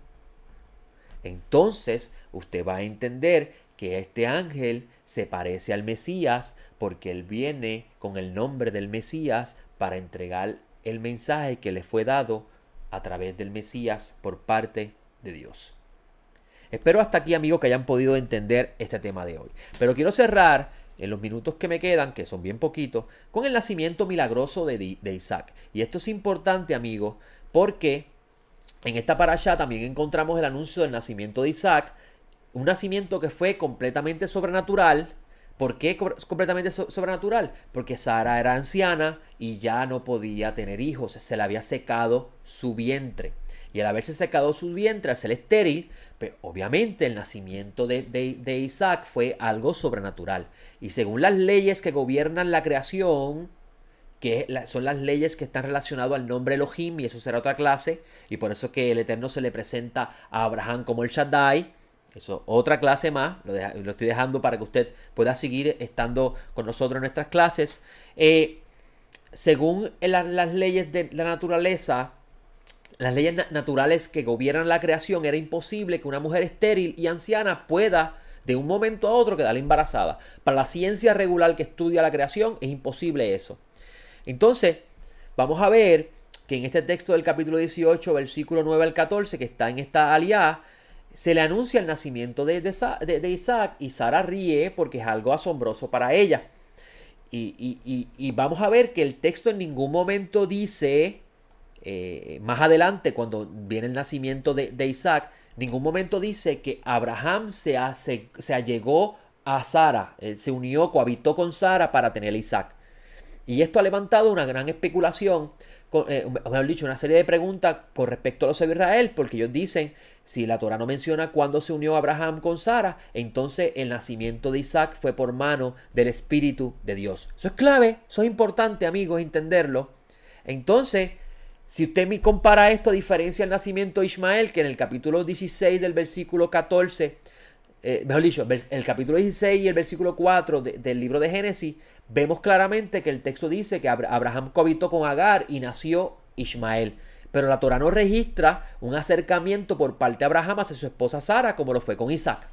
entonces usted va a entender que este ángel se parece al Mesías porque él viene con el nombre del Mesías para entregar el mensaje que le fue dado a través del Mesías por parte de Dios. Espero hasta aquí, amigos, que hayan podido entender este tema de hoy. Pero quiero cerrar en los minutos que me quedan, que son bien poquitos, con el nacimiento milagroso de Isaac. Y esto es importante, amigos, porque en esta parashá también encontramos el anuncio del nacimiento de Isaac, un nacimiento que fue completamente sobrenatural. ¿Por qué completamente sobrenatural? Porque Sara era anciana y ya no podía tener hijos, se le había secado su vientre. Y al haberse secado su vientre, al ser estéril, pues obviamente el nacimiento de Isaac fue algo sobrenatural. Y según las leyes que gobiernan la creación, que son las leyes que están relacionadas al nombre Elohim, y eso será otra clase, y por eso que el Eterno se le presenta a Abraham como el Shaddai. Eso, otra clase más, lo estoy dejando para que usted pueda seguir estando con nosotros en nuestras clases. Según las leyes de la naturaleza, las leyes naturales que gobiernan la creación, era imposible que una mujer estéril y anciana pueda de un momento a otro quedar embarazada. Para la ciencia regular que estudia la creación es imposible eso. Entonces, vamos a ver que en este texto del capítulo 18, versículo 9 al 14, que está en esta aliá, se le anuncia el nacimiento de Isaac, y Sara ríe porque es algo asombroso para ella. Y vamos a ver que el texto en ningún momento dice, más adelante cuando viene el nacimiento de Isaac, ningún momento dice que Abraham se allegó a Sara, se unió, cohabitó con Sara para tener a Isaac. Y esto ha levantado una gran especulación, mejor dicho, una serie de preguntas con respecto a los de Israel, porque ellos dicen, si la Torah no menciona cuándo se unió Abraham con Sara, entonces el nacimiento de Isaac fue por mano del Espíritu de Dios. Eso es clave, eso es importante, amigos, entenderlo. Entonces, si usted me compara esto a diferencia del nacimiento de Ismael, que en el capítulo 16 del versículo 14, mejor dicho, el capítulo 16 y el versículo 4 del libro de Génesis, vemos claramente que el texto dice que Abraham cohabitó con Agar y nació Ismael. Pero la Torah no registra un acercamiento por parte de Abraham hacia su esposa Sara como lo fue con Isaac.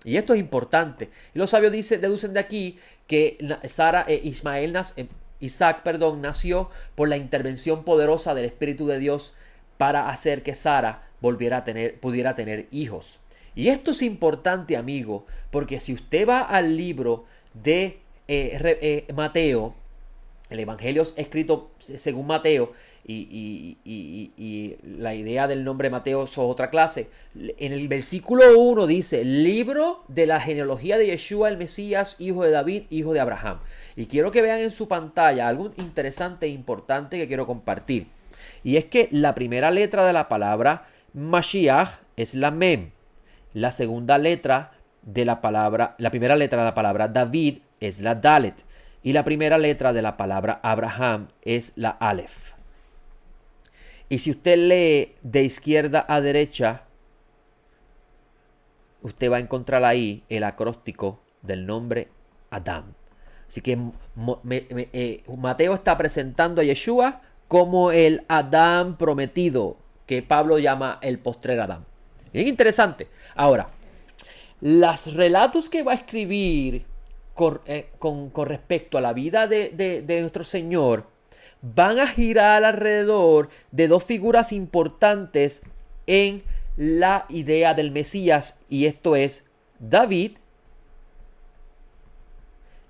Y esto es importante. Y los sabios deducen de aquí que Isaac, nació por la intervención poderosa del Espíritu de Dios para hacer que Sara pudiera tener hijos. Y esto es importante, amigo, porque si usted va al libro de Mateo, el Evangelio es escrito según Mateo, y la idea del nombre Mateo es otra clase. En el versículo 1 dice, libro de la genealogía de Yeshua el Mesías, hijo de David, hijo de Abraham. Y quiero que vean en su pantalla algo interesante e importante que quiero compartir. Y es que la primera letra de la palabra Mashiach es la Mem. La segunda letra de la primera letra de la palabra David es la Dalet. Y la primera letra de la palabra Abraham es la Aleph. Y si usted lee de izquierda a derecha, usted va a encontrar ahí el acróstico del nombre Adam. Así que Mateo está presentando a Yeshua como el Adán prometido, que Pablo llama el postrer Adán. Bien interesante. Ahora, los relatos que va a escribir con respecto a la vida de nuestro Señor van a girar alrededor de dos figuras importantes en la idea del Mesías, y esto es David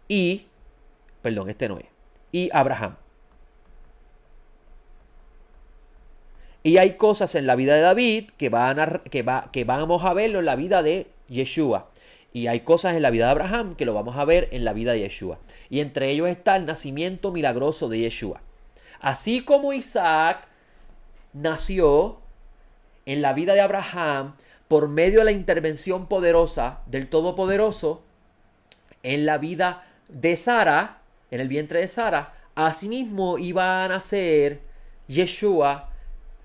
y Abraham. Y hay cosas en la vida de David que vamos a verlo en la vida de Yeshua. Y hay cosas en la vida de Abraham que lo vamos a ver en la vida de Yeshua. Y entre ellos está el nacimiento milagroso de Yeshua. Así como Isaac nació en la vida de Abraham por medio de la intervención poderosa del Todopoderoso en la vida de Sara, en el vientre de Sara, asimismo iba a nacer Yeshua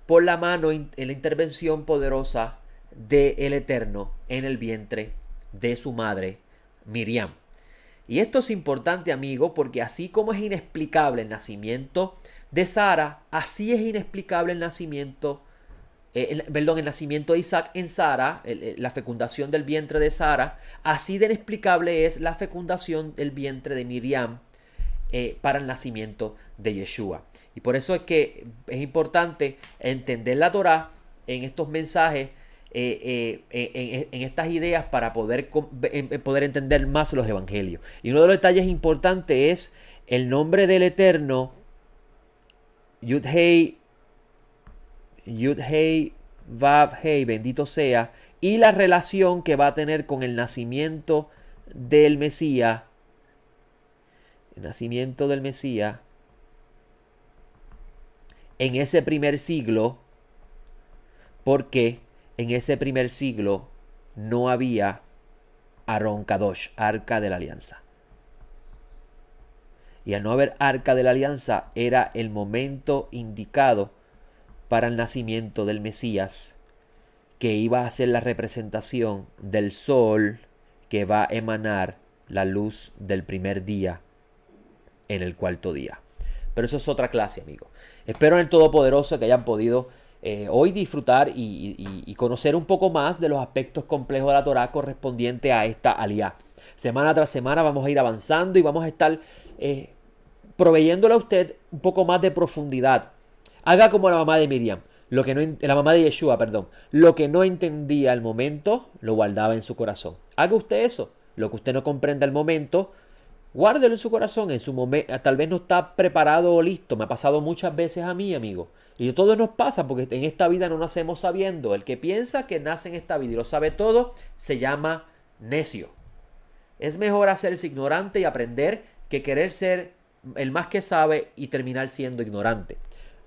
por la mano en la intervención poderosa del Eterno en el vientre de su madre Miriam. Y esto es importante, amigo, porque así como es inexplicable el nacimiento de Sara, así es inexplicable el nacimiento de Isaac en Sara, la fecundación del vientre de Sara, así de inexplicable es la fecundación del vientre de Miriam para el nacimiento de Yeshua. Y por eso es que es importante entender la Torá en estos mensajes, en estas ideas, para poder entender más los evangelios. Y uno de los detalles importantes es el nombre del Eterno, Yud-Hei Vav-Hei, bendito sea, y la relación que va a tener con el nacimiento del Mesías. El nacimiento del Mesías en ese primer siglo, porque en ese primer siglo no había Aarón Kadosh, Arca de la Alianza. Y al no haber Arca de la Alianza, era el momento indicado para el nacimiento del Mesías, que iba a ser la representación del sol que va a emanar la luz del primer día en el cuarto día. Pero eso es otra clase, amigos. Espero en el Todopoderoso que hayan podido hoy disfrutar y conocer un poco más de los aspectos complejos de la Torá correspondiente a esta aliyá. Semana tras semana vamos a ir avanzando y vamos a estar proveyéndole a usted un poco más de profundidad. Haga como la mamá de Miriam, la mamá de Yeshua, perdón. Lo que no entendía al momento, lo guardaba en su corazón. Haga usted eso. Lo que usted no comprenda al momento, guárdelo en su corazón. En su momento, tal vez no está preparado o listo. Me ha pasado muchas veces a mí, amigo. Y a todos nos pasa, porque en esta vida no nacemos sabiendo. El que piensa que nace en esta vida y lo sabe todo, se llama necio. Es mejor hacerse ignorante y aprender que querer ser el más que sabe y terminar siendo ignorante.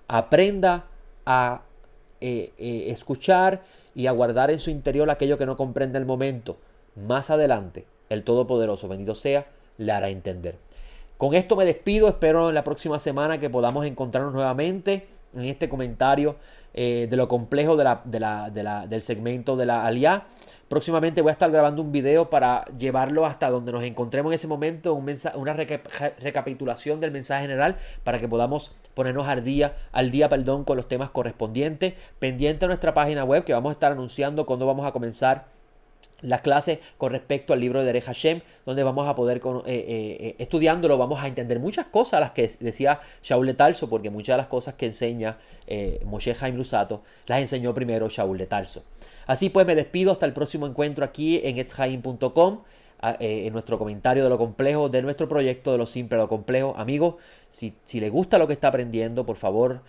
Aprenda a escuchar y a guardar en su interior aquello que no comprende el momento. Más adelante, el Todopoderoso, bendito sea, le hará entender. Con esto me despido. Espero en la próxima semana que podamos encontrarnos nuevamente en este comentario de lo complejo del segmento de la aliyá. Próximamente voy a estar grabando un video para llevarlo hasta donde nos encontremos en ese momento, una recapitulación del mensaje general, para que podamos ponernos al día, con los temas correspondientes. Pendiente a nuestra página web, que vamos a estar anunciando cuándo vamos a comenzar las clases con respecto al libro de Derech Hashem, donde vamos a poder, estudiándolo, vamos a entender muchas cosas, las que decía Shaul de Tarso, porque muchas de las cosas que enseña Moshe Chaim Luzzatto, las enseñó primero Shaul de Tarso. Así pues, me despido hasta el próximo encuentro aquí en etzchaim.com, en nuestro comentario de lo complejo de nuestro proyecto, de lo simple a lo complejo. Amigos, si le gusta lo que está aprendiendo, por favor,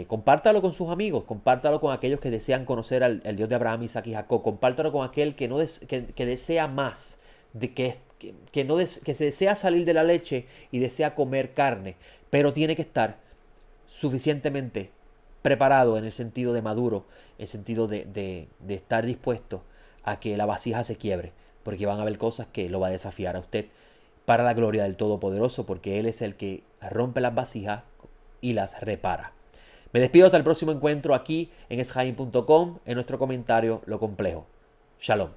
compártalo con sus amigos, compártalo con aquellos que desean conocer al Dios de Abraham, Isaac y Jacob, compártalo con aquel que, que desea más, de que se desea salir de la leche y desea comer carne, pero tiene que estar suficientemente preparado en el sentido de maduro, en el sentido de estar dispuesto a que la vasija se quiebre, porque van a haber cosas que lo va a desafiar a usted para la gloria del Todopoderoso, porque Él es el que rompe las vasijas y las repara. Me despido hasta el próximo encuentro aquí en esjaim.com, en nuestro comentario Lo Complejo. Shalom.